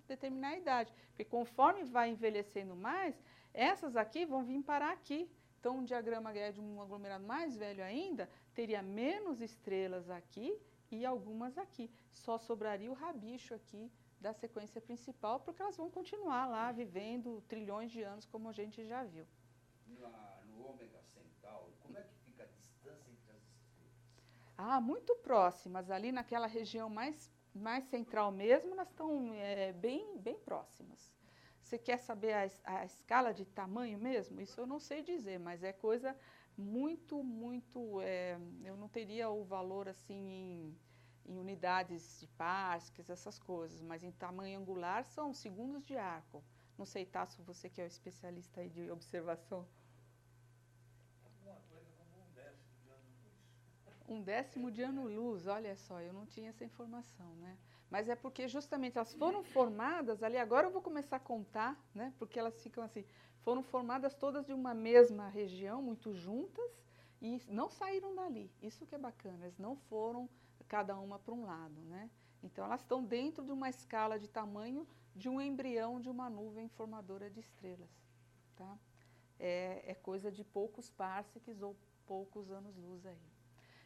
determinar a idade. Porque conforme vai envelhecendo mais, essas aqui vão vir parar aqui. Então, um diagrama HR de um aglomerado mais velho ainda, teria menos estrelas aqui e algumas aqui. Só sobraria o rabicho aqui da sequência principal, porque elas vão continuar lá vivendo trilhões de anos, como a gente já viu. No ômega centauro, como é que fica a distância entre as estrelas? Ah, muito próximas, ali naquela região mais central mesmo, elas estão bem próximas. Você quer saber a escala de tamanho mesmo? Isso eu não sei dizer, mas é coisa muito, eu não teria o valor assim em unidades de Parsecs, essas coisas, mas em tamanho angular são segundos de arco. Não sei, Tasso, você que é o especialista aí de observação. Alguma coisa como 1/10 de ano-luz. 1/10 de ano-luz, olha só, eu não tinha essa informação, né? Mas é porque justamente elas foram formadas ali, agora eu vou começar a contar, né? Porque elas ficam assim, foram formadas todas de uma mesma região, muito juntas, e não saíram dali. Isso que é bacana, elas não foram cada uma para um lado, né? Então elas estão dentro de uma escala de tamanho de um embrião de uma nuvem formadora de estrelas, tá? É coisa de poucos parsecs ou poucos anos-luz aí.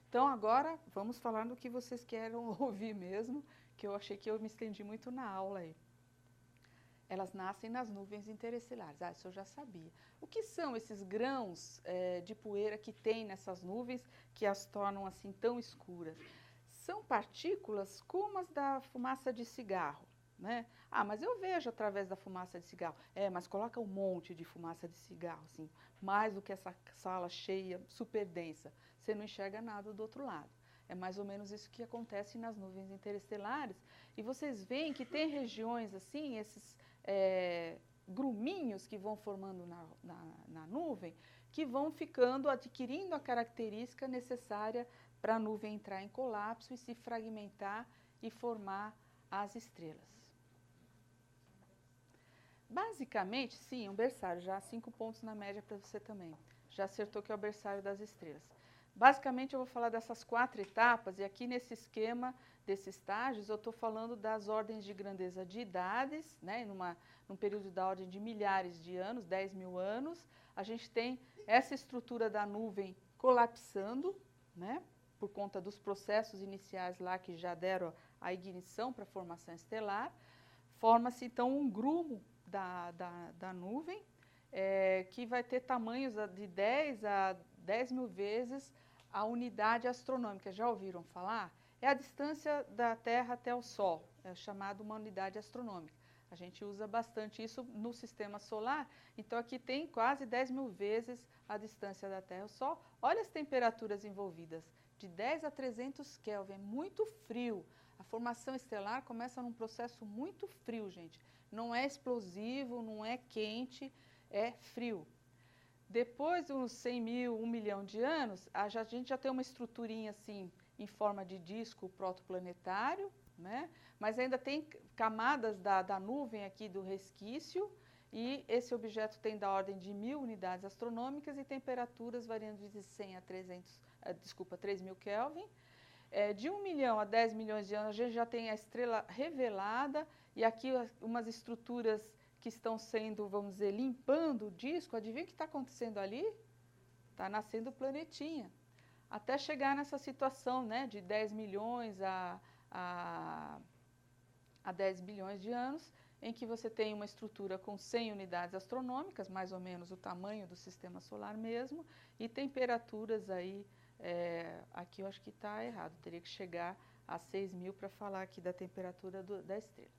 Então agora vamos falar do que vocês querem ouvir mesmo, que eu achei que eu me estendi muito na aula aí. Elas nascem nas nuvens interestelares. Ah, isso eu já sabia. O que são esses grãos de poeira que tem nessas nuvens que as tornam assim tão escuras? São partículas como as da fumaça de cigarro, né? Ah, mas eu vejo através da fumaça de cigarro. É, mas coloca um monte de fumaça de cigarro, assim, mais do que essa sala cheia, super densa. Você não enxerga nada do outro lado. É mais ou menos isso que acontece nas nuvens interestelares. E vocês veem que tem regiões assim, esses gruminhos que vão formando na nuvem, que vão ficando, adquirindo a característica necessária para a nuvem entrar em colapso e se fragmentar e formar as estrelas. Basicamente, sim, um berçário, já 5 pontos na média para você também. Já acertou que é o berçário das estrelas. Basicamente, eu vou falar dessas 4 etapas, e aqui nesse esquema desses estágios, eu estou falando das ordens de grandeza de idades, né, num período da ordem de milhares de anos, 10 mil anos, a gente tem essa estrutura da nuvem colapsando, né, por conta dos processos iniciais lá que já deram a ignição para a formação estelar. Forma-se, então, um grumo da nuvem, que vai ter tamanhos de 10 a 10 mil vezes a unidade astronômica. Já ouviram falar? É a distância da Terra até o Sol, é chamada uma unidade astronômica. A gente usa bastante isso no sistema solar, então aqui tem quase 10 mil vezes a distância da Terra ao Sol. Olha as temperaturas envolvidas, de 10 a 300 Kelvin, é muito frio. A formação estelar começa num processo muito frio, gente. Não é explosivo, não é quente, é frio. Depois de uns 100 mil, 1 milhão de anos, a gente já tem uma estruturinha assim, em forma de disco protoplanetário, né? Mas ainda tem camadas da nuvem aqui do resquício, e esse objeto tem da ordem de 1000 unidades astronômicas e temperaturas variando de 100 a 3.000 Kelvin. De 1 milhão a 10 milhões de anos, a gente já tem a estrela revelada, e aqui umas estruturas que estão sendo, vamos dizer, limpando o disco. Adivinha o que está acontecendo ali? Está nascendo o planetinha. Até chegar nessa situação, né, de 10 milhões a 10 bilhões de anos, em que você tem uma estrutura com 100 unidades astronômicas, mais ou menos o tamanho do sistema solar mesmo, e temperaturas aí, aqui eu acho que está errado, teria que chegar a 6.000 para falar aqui da temperatura da estrela.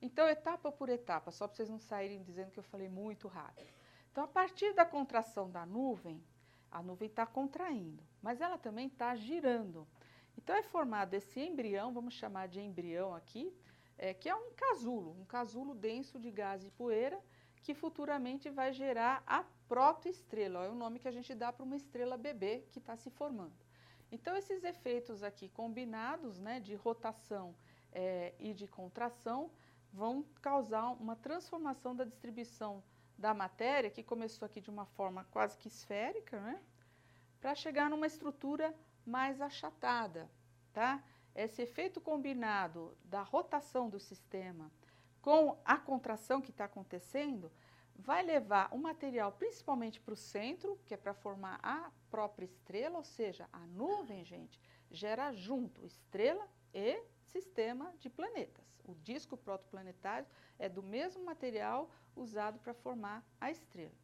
Então, etapa por etapa, só para vocês não saírem dizendo que eu falei muito rápido. Então, a partir da contração da nuvem, a nuvem está contraindo, mas ela também está girando. Então, é formado esse embrião, vamos chamar de embrião aqui, que é um casulo denso de gás e poeira, que futuramente vai gerar a protoestrela. É o nome que a gente dá para uma estrela bebê que está se formando. Então, esses efeitos aqui combinados, né, de rotação e de contração, vão causar uma transformação da distribuição da matéria, que começou aqui de uma forma quase que esférica, né, para chegar numa estrutura mais achatada, tá? Esse efeito combinado da rotação do sistema com a contração que está acontecendo vai levar o material principalmente para o centro, que é para formar a própria estrela, ou seja, a nuvem, gente, gera junto estrela e sistema de planetas. O disco protoplanetário é do mesmo material usado para formar a estrela.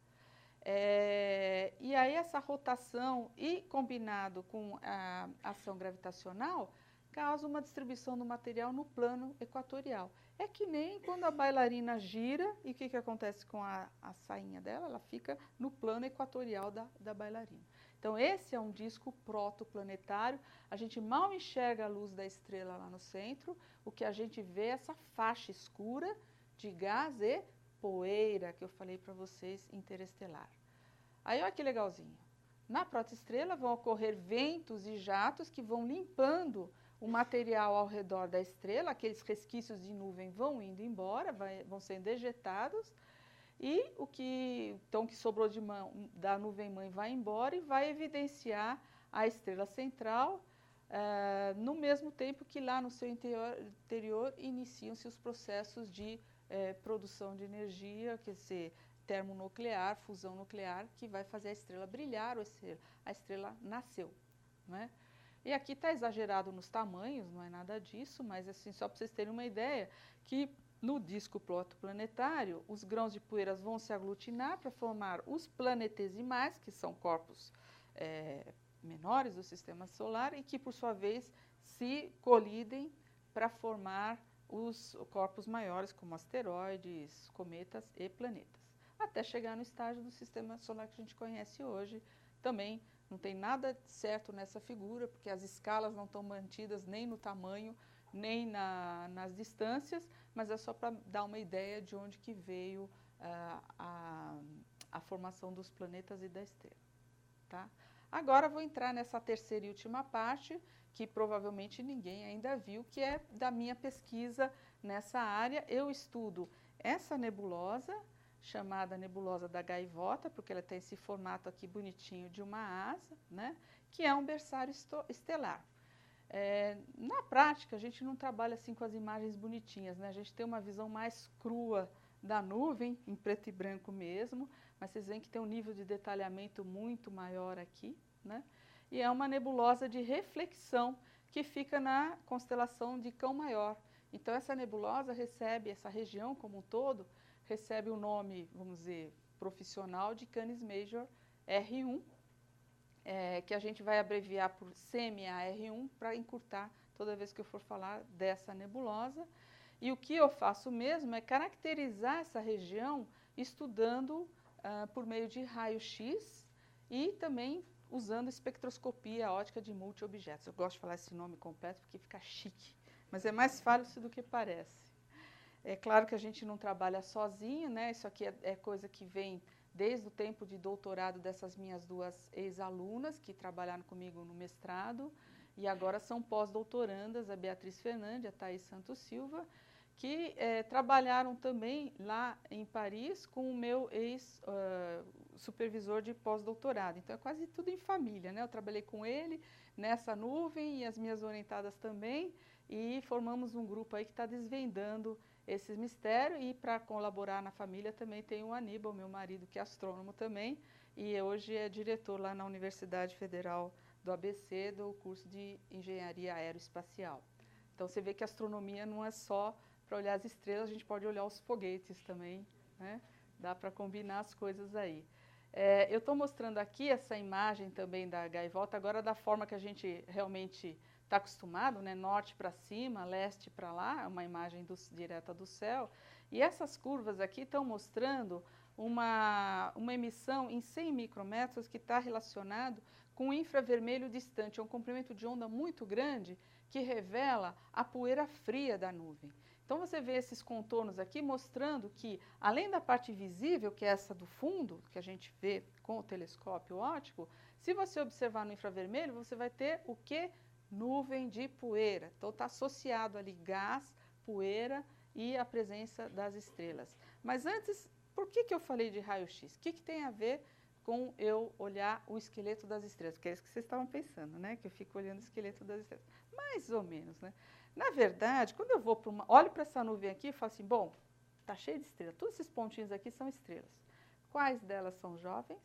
E aí essa rotação e combinado com a ação gravitacional causa uma distribuição do material no plano equatorial. É que nem quando a bailarina gira e o que acontece com a sainha dela? Ela fica no plano equatorial da bailarina. Então esse é um disco protoplanetário, a gente mal enxerga a luz da estrela lá no centro, o que a gente vê é essa faixa escura de gás e poeira que eu falei para vocês, interestelar. Aí olha que legalzinho, na protoestrela vão ocorrer ventos e jatos que vão limpando o material ao redor da estrela, aqueles resquícios de nuvem vão indo embora, vão sendo ejetados, e o que sobrou da nuvem-mãe vai embora e vai evidenciar a estrela central, no mesmo tempo que lá no seu interior iniciam-se os processos de produção de energia, quer dizer, termonuclear, fusão nuclear, que vai fazer a estrela brilhar, ou seja, a estrela nasceu, né? E aqui está exagerado nos tamanhos, não é nada disso, mas assim, só para vocês terem uma ideia, que no disco protoplanetário, os grãos de poeiras vão se aglutinar para formar os planetesimais, que são corpos menores do sistema solar, e que, por sua vez, se colidem para formar os corpos maiores, como asteroides, cometas e planetas, até chegar no estágio do sistema solar que a gente conhece hoje. Também não tem nada certo nessa figura, porque as escalas não estão mantidas nem no tamanho, nem nas distâncias, mas é só para dar uma ideia de onde que veio a formação dos planetas e da estrela, tá? Agora vou entrar nessa terceira e última parte, que provavelmente ninguém ainda viu, que é da minha pesquisa nessa área. Eu estudo essa nebulosa, chamada nebulosa da gaivota, porque ela tem esse formato aqui bonitinho de uma asa, né, que é um berçário estelar. Na prática, a gente não trabalha assim com as imagens bonitinhas, né? A gente tem uma visão mais crua da nuvem, em preto e branco mesmo, mas vocês veem que tem um nível de detalhamento muito maior aqui, né? E é uma nebulosa de reflexão que fica na constelação de Cão Maior. Então, essa nebulosa recebe, essa região como um todo, recebe o nome, vamos dizer, profissional de Canis Major R1, que a gente vai abreviar por CMA-R1 para encurtar toda vez que eu for falar dessa nebulosa. E o que eu faço mesmo é caracterizar essa região estudando por meio de raio-x e também usando espectroscopia óptica de multi-objetos. Eu gosto de falar esse nome completo porque fica chique, mas é mais fácil do que parece. É claro que a gente não trabalha sozinho, né? Isso aqui é coisa que vem desde o tempo de doutorado dessas minhas duas ex-alunas que trabalharam comigo no mestrado e agora são pós-doutorandas, a Beatriz Fernandes e a Thaís Santos Silva, que trabalharam também lá em Paris com o meu ex-supervisor de pós-doutorado. Então, é quase tudo em família, né? Eu trabalhei com ele nessa nuvem e as minhas orientadas também, e formamos um grupo aí que está desvendando esses mistérios, e para colaborar na família também tem o Aníbal, meu marido, que é astrônomo também, e hoje é diretor lá na Universidade Federal do ABC, do curso de Engenharia Aeroespacial. Então, você vê que a astronomia não é só para olhar as estrelas, a gente pode olhar os foguetes também, né? Dá para combinar as coisas aí. Eu estou mostrando aqui essa imagem também da gaivota, agora da forma que a gente realmente está acostumado, né? Norte para cima, leste para lá, é uma imagem direta do céu. E essas curvas aqui estão mostrando uma emissão em 100 micrômetros que está relacionado com o infravermelho distante. É um comprimento de onda muito grande que revela a poeira fria da nuvem. Então, você vê esses contornos aqui mostrando que, além da parte visível, que é essa do fundo, que a gente vê com o telescópio óptico, Se você observar no infravermelho, você vai ter o quê? Nuvem de poeira. Então, está associado ali gás, poeira e a presença das estrelas. Mas antes, por que eu falei de raio-x? O que tem a ver com eu olhar o esqueleto das estrelas? Porque é isso que vocês estavam pensando, né? Que eu fico olhando o esqueleto das estrelas. Mais ou menos, né? Na verdade, quando eu vou para olho para essa nuvem aqui e falo assim, bom, está cheio de estrelas. Todos esses pontinhos aqui são estrelas. Quais delas são jovens?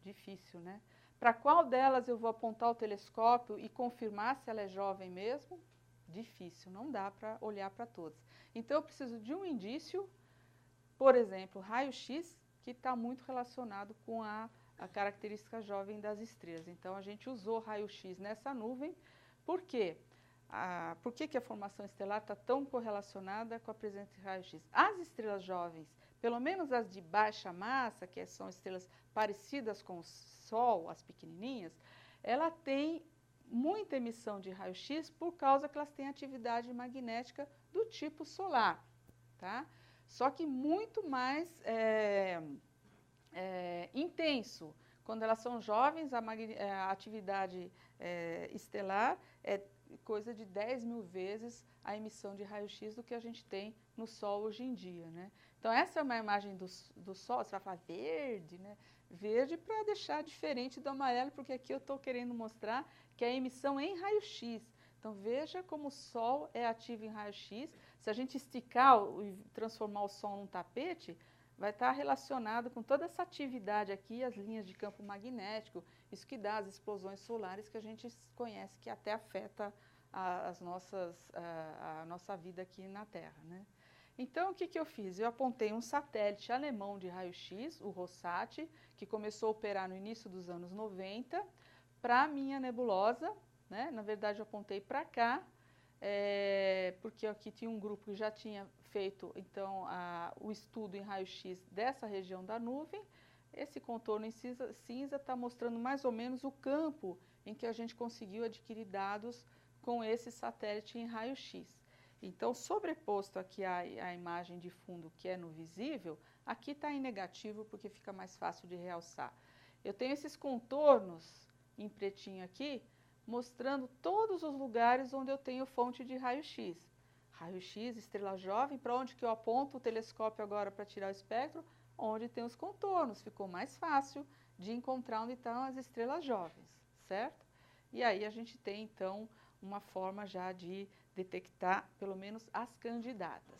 Difícil, né? Para qual delas eu vou apontar o telescópio e confirmar se ela é jovem mesmo? Difícil, não dá para olhar para todas. Então, eu preciso de um indício, por exemplo, raio-x, que está muito relacionado com a característica jovem das estrelas. Então, a gente usou raio-x nessa nuvem. Por quê? Por que a formação estelar está tão correlacionada com a presença de raio-x? As estrelas jovens, pelo menos as de baixa massa, que são estrelas parecidas com o Sol, as pequenininhas, ela tem muita emissão de raio-x por causa que elas têm atividade magnética do tipo solar, tá? Só que muito mais intenso. Quando elas são jovens, a atividade estelar é coisa de 10.000 vezes a emissão de raio-x do que a gente tem no Sol hoje em dia, né? Então, essa é uma imagem do Sol, você vai falar verde, né? Verde para deixar diferente do amarelo, porque aqui eu estou querendo mostrar que é a emissão em raio-x. Então, veja como o Sol é ativo em raio-x. Se a gente esticar e transformar o Sol num tapete, vai estar relacionado com toda essa atividade aqui, as linhas de campo magnético, isso que dá as explosões solares que a gente conhece que até afeta a nossa vida aqui na Terra, né? Então, o que eu fiz? Eu apontei um satélite alemão de raio-x, o Rosat, que começou a operar no início dos anos 90, para a minha nebulosa, né? Na verdade, eu apontei para cá, porque aqui tinha um grupo que já tinha feito, então, o estudo em raio-x dessa região da nuvem. Esse contorno em cinza está mostrando mais ou menos o campo em que a gente conseguiu adquirir dados com esse satélite em raio-x. Então, sobreposto aqui a imagem de fundo, que é no visível, aqui está em negativo, porque fica mais fácil de realçar. Eu tenho esses contornos em pretinho aqui, mostrando todos os lugares onde eu tenho fonte de raio-x. Raio-x, estrela jovem, para onde que eu aponto o telescópio agora para tirar o espectro? Onde tem os contornos, ficou mais fácil de encontrar onde estão as estrelas jovens, certo? E aí a gente tem, então, uma forma já de detectar, pelo menos, as candidatas.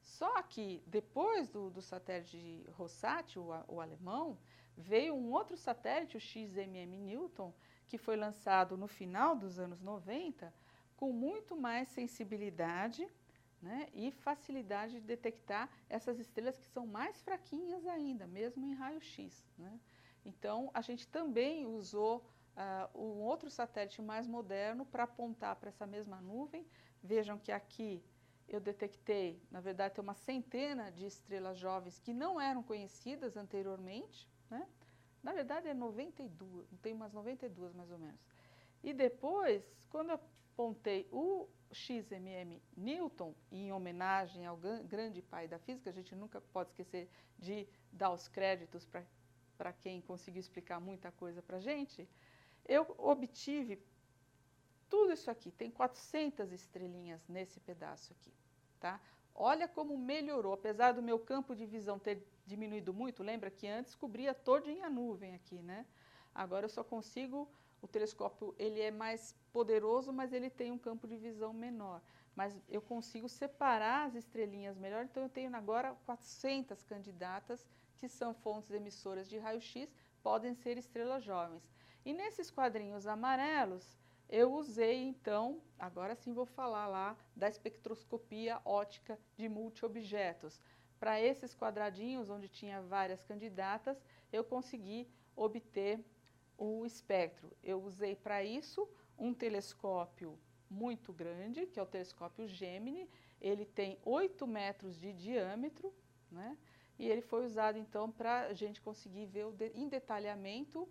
Só que, depois do satélite Rosat, o alemão, veio um outro satélite, o XMM Newton, que foi lançado no final dos anos 90, com muito mais sensibilidade, né, e facilidade de detectar essas estrelas que são mais fraquinhas ainda, mesmo em raio-x, né? Então, a gente também usou um outro satélite mais moderno para apontar para essa mesma nuvem. Vejam que aqui eu detectei, na verdade, tem uma centena de estrelas jovens que não eram conhecidas anteriormente, né? Na verdade, é 92, tem umas 92 mais ou menos. E depois, quando eu apontei o XMM Newton, em homenagem ao grande pai da física, a gente nunca pode esquecer de dar os créditos para quem conseguiu explicar muita coisa para a gente, eu obtive tudo isso aqui. Tem 400 estrelinhas nesse pedaço aqui, tá? Olha como melhorou, apesar do meu campo de visão ter diminuído muito, lembra que antes cobria todinha a nuvem aqui, né? Agora eu só consigo, o telescópio ele é mais poderoso, mas ele tem um campo de visão menor. Mas eu consigo separar as estrelinhas melhor, então eu tenho agora 400 candidatas que são fontes emissoras de raio-x, podem ser estrelas jovens. E nesses quadrinhos amarelos, eu usei, então, agora sim vou falar lá da espectroscopia óptica de multiobjetos. Para esses quadradinhos, onde tinha várias candidatas, eu consegui obter o espectro. Eu usei para isso um telescópio muito grande, que é o telescópio Gemini. Ele tem 8 metros de diâmetro, né? E ele foi usado, então, para a gente conseguir ver em detalhamento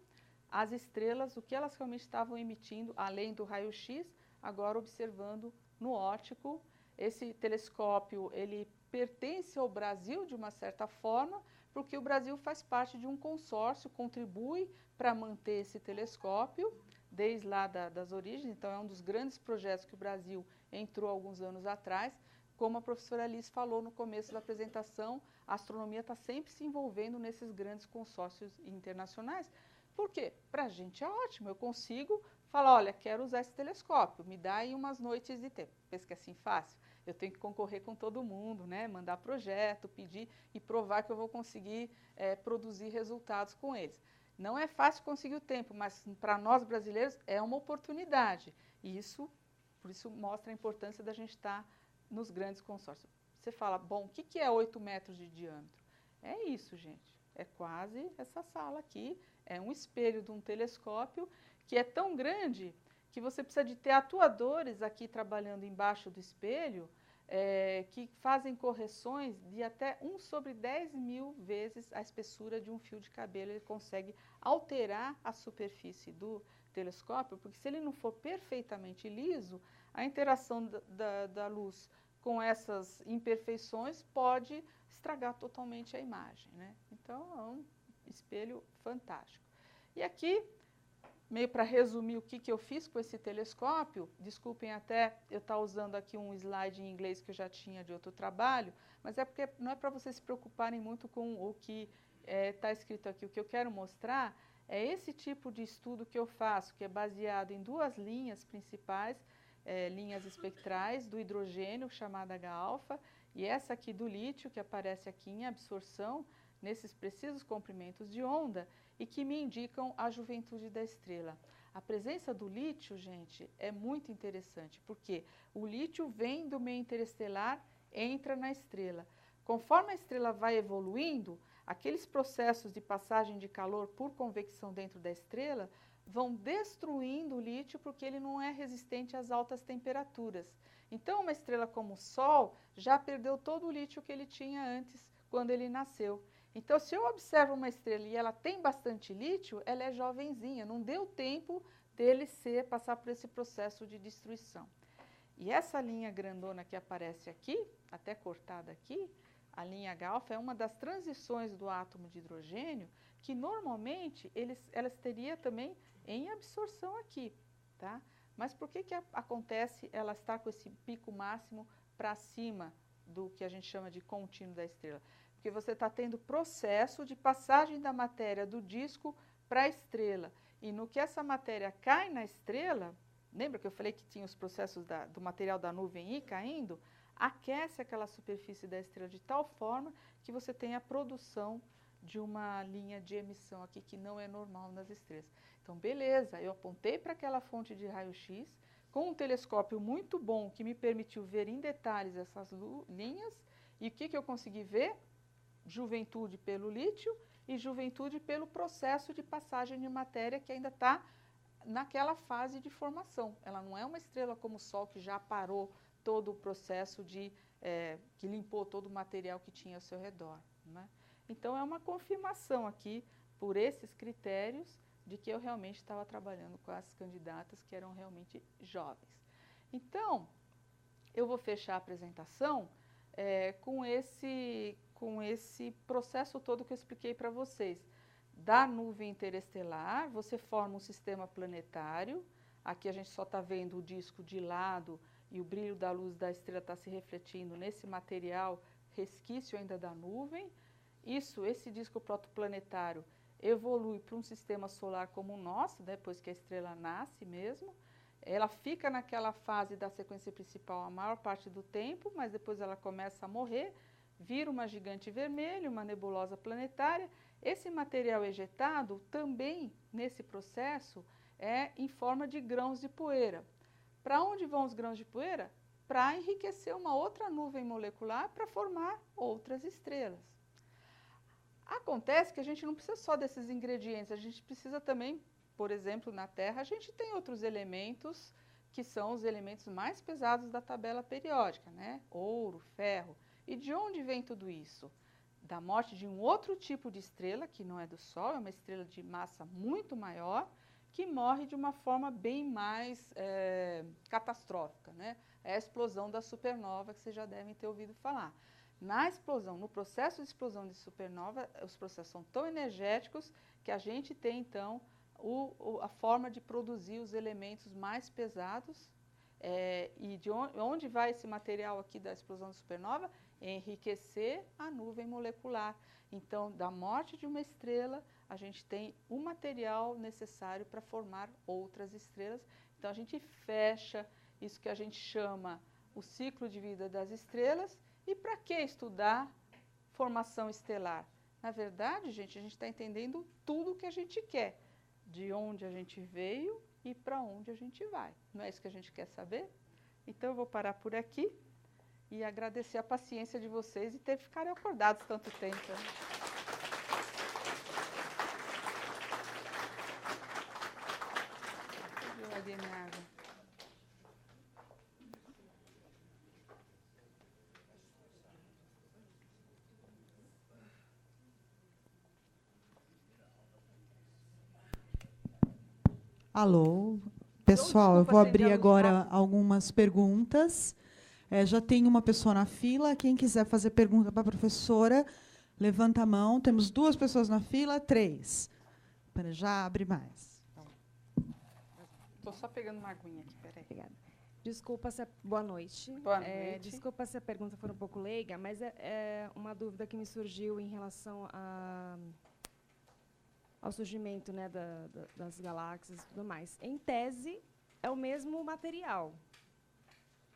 as estrelas, o que elas realmente estavam emitindo, além do raio-x, agora observando no óptico. Esse telescópio, ele pertence ao Brasil de uma certa forma, porque o Brasil faz parte de um consórcio, contribui para manter esse telescópio, desde lá das origens. Então, é um dos grandes projetos que o Brasil entrou alguns anos atrás. Como a professora Alice falou no começo da apresentação, a astronomia está sempre se envolvendo nesses grandes consórcios internacionais. Por quê? Para a gente é ótimo, eu consigo falar, olha, quero usar esse telescópio, me dá aí umas noites de tempo. Pensa que é assim fácil? Eu tenho que concorrer com todo mundo, né? Mandar projeto, pedir e provar que eu vou conseguir produzir resultados com eles. Não é fácil conseguir o tempo, mas para nós brasileiros é uma oportunidade. E por isso mostra a importância da gente estar nos grandes consórcios. Você fala, bom, o que é 8 metros de diâmetro? É isso, gente. É quase essa sala aqui. É um espelho de um telescópio que é tão grande que você precisa de ter atuadores aqui trabalhando embaixo do espelho que fazem correções de até 1/10.000 vezes a espessura de um fio de cabelo. Ele consegue alterar a superfície do telescópio, porque se ele não for perfeitamente liso, a interação da luz com essas imperfeições pode estragar totalmente a imagem, né? Então, é um espelho fantástico. E aqui, meio para resumir o que eu fiz com esse telescópio, desculpem até eu estar usando aqui um slide em inglês que eu já tinha de outro trabalho, mas é porque não é para vocês se preocuparem muito com o que está escrito aqui. O que eu quero mostrar é esse tipo de estudo que eu faço, que é baseado em duas linhas principais, linhas espectrais do hidrogênio, chamada H-alfa, e essa aqui do lítio, que aparece aqui em absorção, nesses precisos comprimentos de onda, e que me indicam a juventude da estrela. A presença do lítio, gente, é muito interessante, porque o lítio vem do meio interestelar, entra na estrela. Conforme a estrela vai evoluindo, aqueles processos de passagem de calor por convecção dentro da estrela vão destruindo o lítio porque ele não é resistente às altas temperaturas. Então, uma estrela como o Sol já perdeu todo o lítio que ele tinha antes, quando ele nasceu. Então, se eu observo uma estrela e ela tem bastante lítio, ela é jovenzinha, não deu tempo dele passar por esse processo de destruição. E essa linha grandona que aparece aqui, até cortada aqui, a linha H-alfa é uma das transições do átomo de hidrogênio que normalmente elas teriam também em absorção aqui, tá? Mas por que acontece ela estar com esse pico máximo para cima do que a gente chama de contínuo da estrela? Porque você está tendo processo de passagem da matéria do disco para a estrela. E no que essa matéria cai na estrela, lembra que eu falei que tinha os processos do material da nuvem ir caindo? Aquece aquela superfície da estrela de tal forma que você tem a produção de uma linha de emissão aqui que não é normal nas estrelas. Então, beleza, eu apontei para aquela fonte de raio-x com um telescópio muito bom que me permitiu ver em detalhes essas linhas. E o que eu consegui ver? Juventude pelo lítio e juventude pelo processo de passagem de matéria que ainda está naquela fase de formação. Ela não é uma estrela como o Sol que já parou todo o processo que limpou todo o material que tinha ao seu redor, né? Então, é uma confirmação aqui, por esses critérios, de que eu realmente estava trabalhando com as candidatas que eram realmente jovens. Então, eu vou fechar a apresentação com esse processo todo que eu expliquei para vocês. Da nuvem interestelar, você forma um sistema planetário. Aqui a gente só está vendo o disco de lado e o brilho da luz da estrela está se refletindo nesse material resquício ainda da nuvem. Esse disco protoplanetário evolui para um sistema solar como o nosso, depois que a estrela nasce mesmo. Ela fica naquela fase da sequência principal a maior parte do tempo, mas depois ela começa a morrer, vira uma gigante vermelha, uma nebulosa planetária. Esse material ejetado também, nesse processo, é em forma de grãos de poeira. Para onde vão os grãos de poeira? Para enriquecer uma outra nuvem molecular para formar outras estrelas. Acontece que a gente não precisa só desses ingredientes, a gente precisa também, por exemplo, na Terra, a gente tem outros elementos que são os elementos mais pesados da tabela periódica, né? Ouro, ferro. E de onde vem tudo isso? Da morte de um outro tipo de estrela, que não é do Sol, é uma estrela de massa muito maior, que morre de uma forma bem mais catastrófica, né? É a explosão da supernova, que vocês já devem ter ouvido falar. Na explosão, no processo de explosão de supernova, os processos são tão energéticos que a gente tem, então, a forma de produzir os elementos mais pesados. E de onde vai esse material aqui da explosão da supernova? Enriquecer a nuvem molecular. Então, da morte de uma estrela, a gente tem o material necessário para formar outras estrelas. Então, a gente fecha isso que a gente chama o ciclo de vida das estrelas. E para que estudar formação estelar? Na verdade, gente, a gente está entendendo tudo o que a gente quer, de onde a gente veio e para onde a gente vai. Não é isso que a gente quer saber? Então, eu vou parar por aqui e agradecer a paciência de vocês e ter ficado acordados tanto tempo. Deixa eu ver ali minha água. Alô, pessoal, eu vou abrir agora algumas perguntas. Já tem uma pessoa na fila. Quem quiser fazer pergunta para a professora, levanta a mão. Temos 2 pessoas na fila, 3. Já abre mais. Estou só pegando uma aguinha aqui, peraí. Obrigada. Desculpa se boa noite. Boa noite. Desculpa se a pergunta for um pouco leiga, mas é uma dúvida que me surgiu em relação ao surgimento, né, das galáxias e tudo mais. Em tese, é o mesmo material,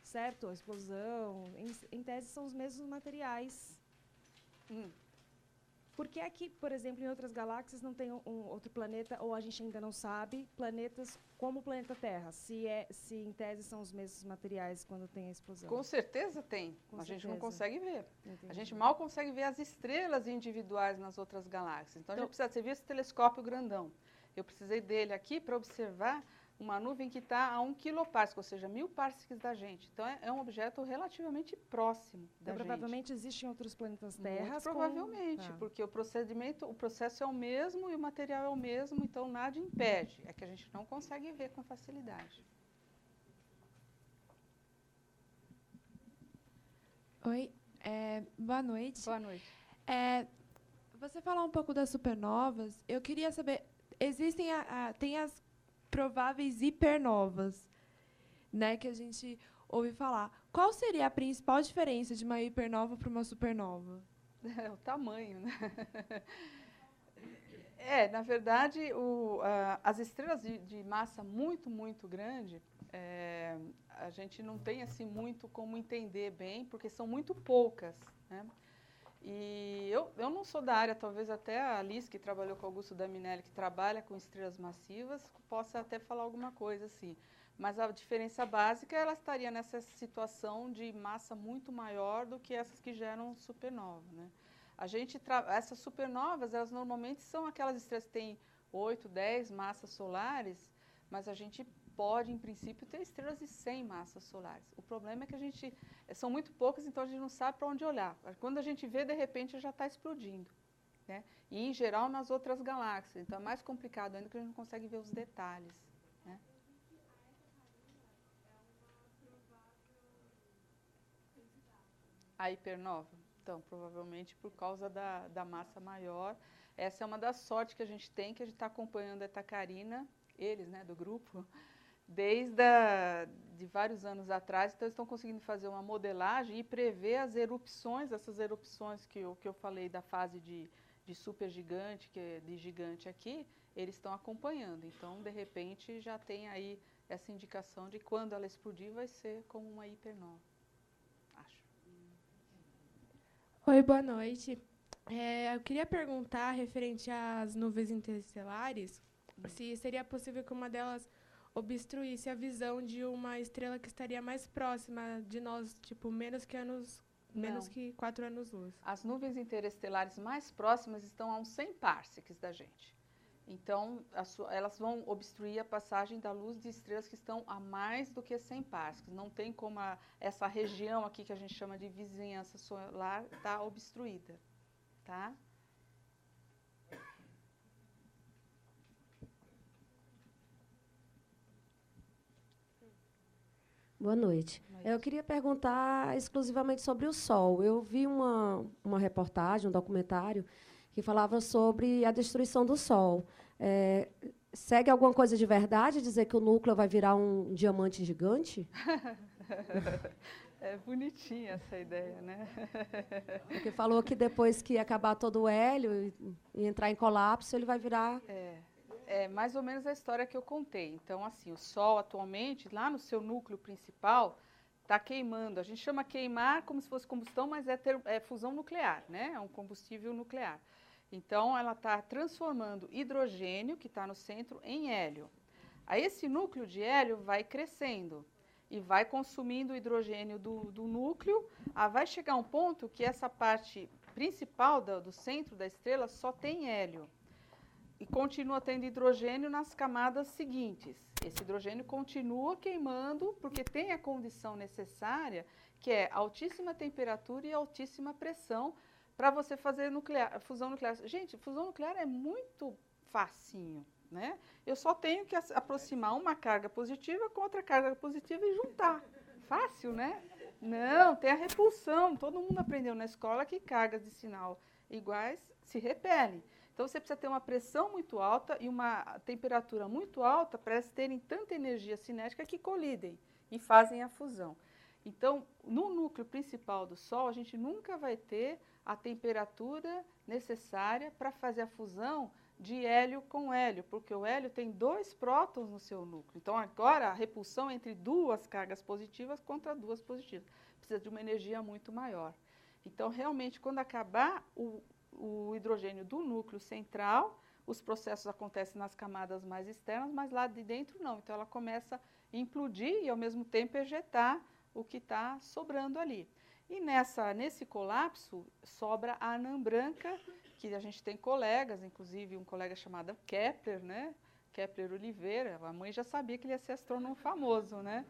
certo? A explosão, em tese, são os mesmos materiais. Por que aqui, por exemplo, em outras galáxias não tem outro planeta, ou a gente ainda não sabe, planetas como o planeta Terra, se em tese são os mesmos materiais quando tem a explosão? Com certeza tem, Com a gente certeza. não consegue ver. Entendi. A gente mal consegue ver as estrelas individuais nas outras galáxias. Então, a gente precisa, você viu esse telescópio grandão. Eu precisei dele aqui para observar uma nuvem que está a 1 quiloparsec, ou seja, 1000 parsecs da gente. Então, é um objeto relativamente próximo da gente. Provavelmente existem outros planetas Terra. Muito provavelmente, porque o processo é o mesmo e o material é o mesmo, então nada impede. É que a gente não consegue ver com facilidade. Oi, boa noite. Boa noite. Você falou um pouco das supernovas. Eu queria saber, tem as prováveis hipernovas, né, que a gente ouve falar. Qual seria a principal diferença de uma hipernova para uma supernova? É o tamanho, né? Na verdade, as estrelas de massa muito, muito grande, a gente não tem assim muito como entender bem, porque são muito poucas, né? E eu não sou da área, talvez até a Alice, que trabalhou com Augusto Daminelli, que trabalha com estrelas massivas, possa até falar alguma coisa assim. Mas a diferença básica, ela estaria nessa situação de massa muito maior do que essas que geram supernova, né? Essas supernovas, elas normalmente são aquelas estrelas que têm 8, 10 massas solares, mas a gente pode, em princípio, ter estrelas de 100 massas solares. O problema é que são muito poucas, então a gente não sabe para onde olhar. Quando a gente vê, de repente, já está explodindo, né? E, em geral, nas outras galáxias. Então, é mais complicado ainda, que a gente não consegue ver os detalhes, né? A hipernova? Então, provavelmente por causa da massa maior. Essa é uma das sortes que a gente tem, que a gente está acompanhando a Eta Carina, eles, né, do grupo, desde de vários anos atrás. Então, eles estão conseguindo fazer uma modelagem e prever as erupções, essas erupções que eu falei da fase de supergigante, de gigante aqui, eles estão acompanhando. Então, de repente, já tem aí essa indicação de quando ela explodir vai ser como uma hipernova. Acho. Oi, boa noite. Eu queria perguntar, referente às nuvens interestelares, se seria possível que uma delas obstruísse a visão de uma estrela que estaria mais próxima de nós, tipo, menos que 4 anos-luz. As nuvens interestelares mais próximas estão a uns 100 parsecs da gente. Então, elas vão obstruir a passagem da luz de estrelas que estão a mais do que 100 parsecs. Não tem como essa região aqui que a gente chama de vizinhança solar estar obstruída, tá? Boa noite. Eu queria perguntar exclusivamente sobre o Sol. Eu vi uma reportagem, um documentário, que falava sobre a destruição do Sol. segue alguma coisa de verdade, dizer que o núcleo vai virar um diamante gigante? É bonitinha essa ideia, né? Porque falou que depois que acabar todo o hélio e entrar em colapso, ele vai virar... É mais ou menos a história que eu contei. Então, assim, o Sol atualmente, lá no seu núcleo principal, está queimando. A gente chama queimar como se fosse combustão, mas é fusão nuclear, né? É um combustível nuclear. Então, ela está transformando hidrogênio, que está no centro, em hélio. Aí, esse núcleo de hélio vai crescendo e vai consumindo o hidrogênio do núcleo. Vai chegar um ponto que essa parte principal do centro da estrela só tem hélio. E continua tendo hidrogênio nas camadas seguintes. Esse hidrogênio continua queimando porque tem a condição necessária, que é altíssima temperatura e altíssima pressão, para você fazer fusão nuclear. Gente, fusão nuclear é muito facinho, né? Eu só tenho que aproximar uma carga positiva com outra carga positiva e juntar. Fácil, né? Não, tem a repulsão. Todo mundo aprendeu na escola que cargas de sinal iguais se repelem. Então, você precisa ter uma pressão muito alta e uma temperatura muito alta para elas terem tanta energia cinética que colidem e fazem a fusão. Então, no núcleo principal do Sol, a gente nunca vai ter a temperatura necessária para fazer a fusão de hélio com hélio, porque o hélio tem 2 prótons no seu núcleo. Então, agora, a repulsão entre 2 cargas positivas contra 2 positivas. Precisa de uma energia muito maior. Então, realmente, quando acabar o hidrogênio do núcleo central, os processos acontecem nas camadas mais externas, mas lá de dentro não. Então, ela começa a implodir e, ao mesmo tempo, ejetar o que está sobrando ali. E nesse colapso, sobra a anã branca, que a gente tem colegas, inclusive um colega chamado Kepler, né? Kepler Oliveira. A mãe já sabia que ele ia ser astrônomo famoso, né?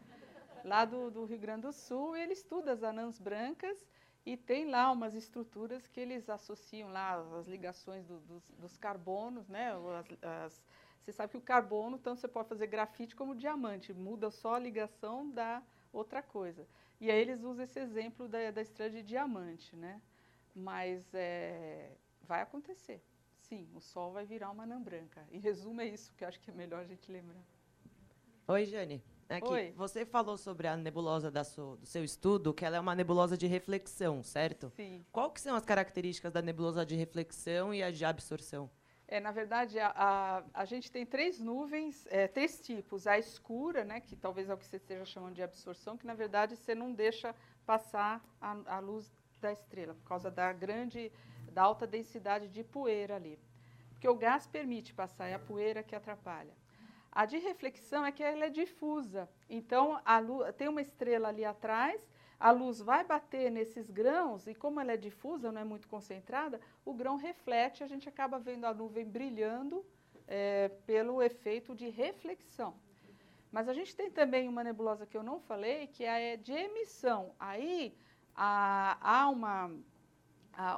Lá do Rio Grande do Sul, ele estuda as anãs brancas. E tem lá umas estruturas que eles associam lá as ligações dos carbonos, né? Você sabe que o carbono, então você pode fazer grafite como diamante, muda só a ligação da outra coisa. E aí eles usam esse exemplo da estrela de diamante, né? Mas vai acontecer. Sim, o Sol vai virar uma anã branca. Em resumo, é isso que eu acho que é melhor a gente lembrar. Oi, Jane. Aqui, Oi. você falou sobre a nebulosa do seu estudo, que ela é uma nebulosa de reflexão, certo? Sim. Qual que são as características da nebulosa de reflexão e a de absorção? Na verdade, a gente tem 3 nuvens, 3 tipos. A escura, né, que talvez é o que você esteja chamando de absorção, que na verdade você não deixa passar a luz da estrela, por causa da alta densidade de poeira ali. Porque o gás permite passar, é a poeira que atrapalha. A de reflexão é que ela é difusa. Então, tem uma estrela ali atrás, a luz vai bater nesses grãos, e como ela é difusa, não é muito concentrada, o grão reflete, a gente acaba vendo a nuvem brilhando pelo efeito de reflexão. Mas a gente tem também uma nebulosa que eu não falei, que é de emissão. Aí,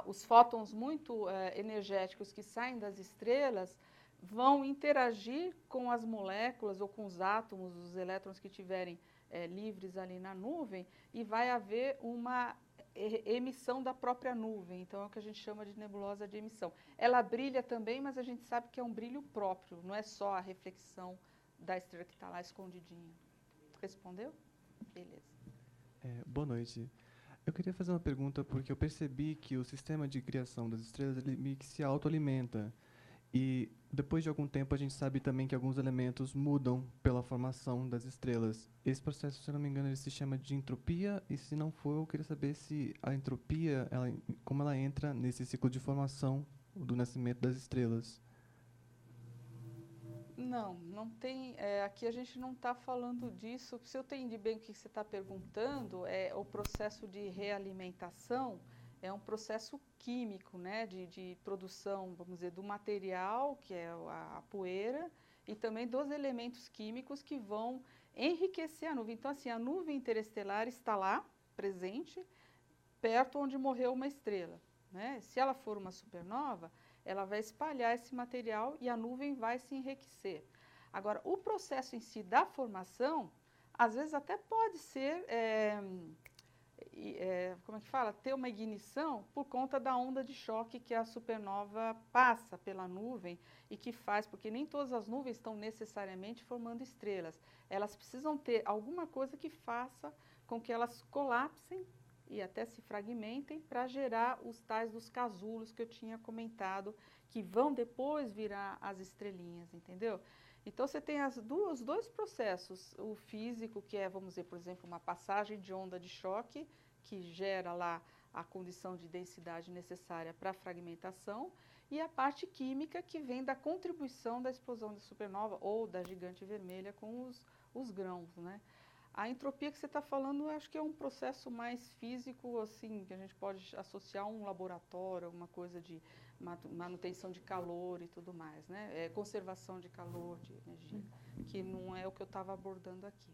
os fótons muito energéticos que saem das estrelas vão interagir com as moléculas ou com os átomos, os elétrons que estiverem livres ali na nuvem, e vai haver uma emissão da própria nuvem. Então, é o que a gente chama de nebulosa de emissão. Ela brilha também, mas a gente sabe que é um brilho próprio, não é só a reflexão da estrela que está lá escondidinha. Respondeu? Beleza. Boa noite. Eu queria fazer uma pergunta, porque eu percebi que o sistema de criação das estrelas ele meio que se autoalimenta. E depois de algum tempo a gente sabe também que alguns elementos mudam pela formação das estrelas. Esse processo, se eu não me engano, ele se chama de entropia, e se não for, eu queria saber se a entropia, como ela entra nesse ciclo de formação do nascimento das estrelas. Não tem. Aqui a gente não está falando disso. Se eu entendi bem o que você está perguntando, o processo de realimentação é um processo químico, né, de produção, vamos dizer, do material, que é a poeira, e também dos elementos químicos que vão enriquecer a nuvem. Então, assim, a nuvem interestelar está lá, presente, perto onde morreu uma estrela, né? Se ela for uma supernova, ela vai espalhar esse material e a nuvem vai se enriquecer. Agora, o processo em si da formação, às vezes até pode ser como é que fala? Ter uma ignição por conta da onda de choque que a supernova passa pela nuvem e que faz, porque nem todas as nuvens estão necessariamente formando estrelas. Elas precisam ter alguma coisa que faça com que elas colapsem e até se fragmentem para gerar os tais dos casulos que eu tinha comentado, que vão depois virar as estrelinhas, entendeu? Então, você tem os dois processos, o físico, que é, vamos dizer, por exemplo, uma passagem de onda de choque, que gera lá a condição de densidade necessária para a fragmentação, e a parte química, que vem da contribuição da explosão da supernova ou da gigante vermelha com os grãos, né? A entropia que você está falando, eu acho que é um processo mais físico, assim, que a gente pode associar a um laboratório, alguma coisa de manutenção de calor e tudo mais, né? Conservação de calor, de energia, que não é o que eu estava abordando aqui.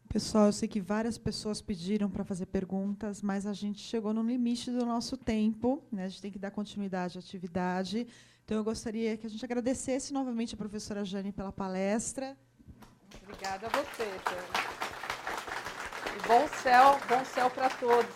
Pessoal, eu sei que várias pessoas pediram para fazer perguntas, mas a gente chegou no limite do nosso tempo, né? A gente tem que dar continuidade à atividade. Então, eu gostaria que a gente agradecesse novamente a professora Jane pela palestra. Obrigada a você, Jane. E bom céu para todos.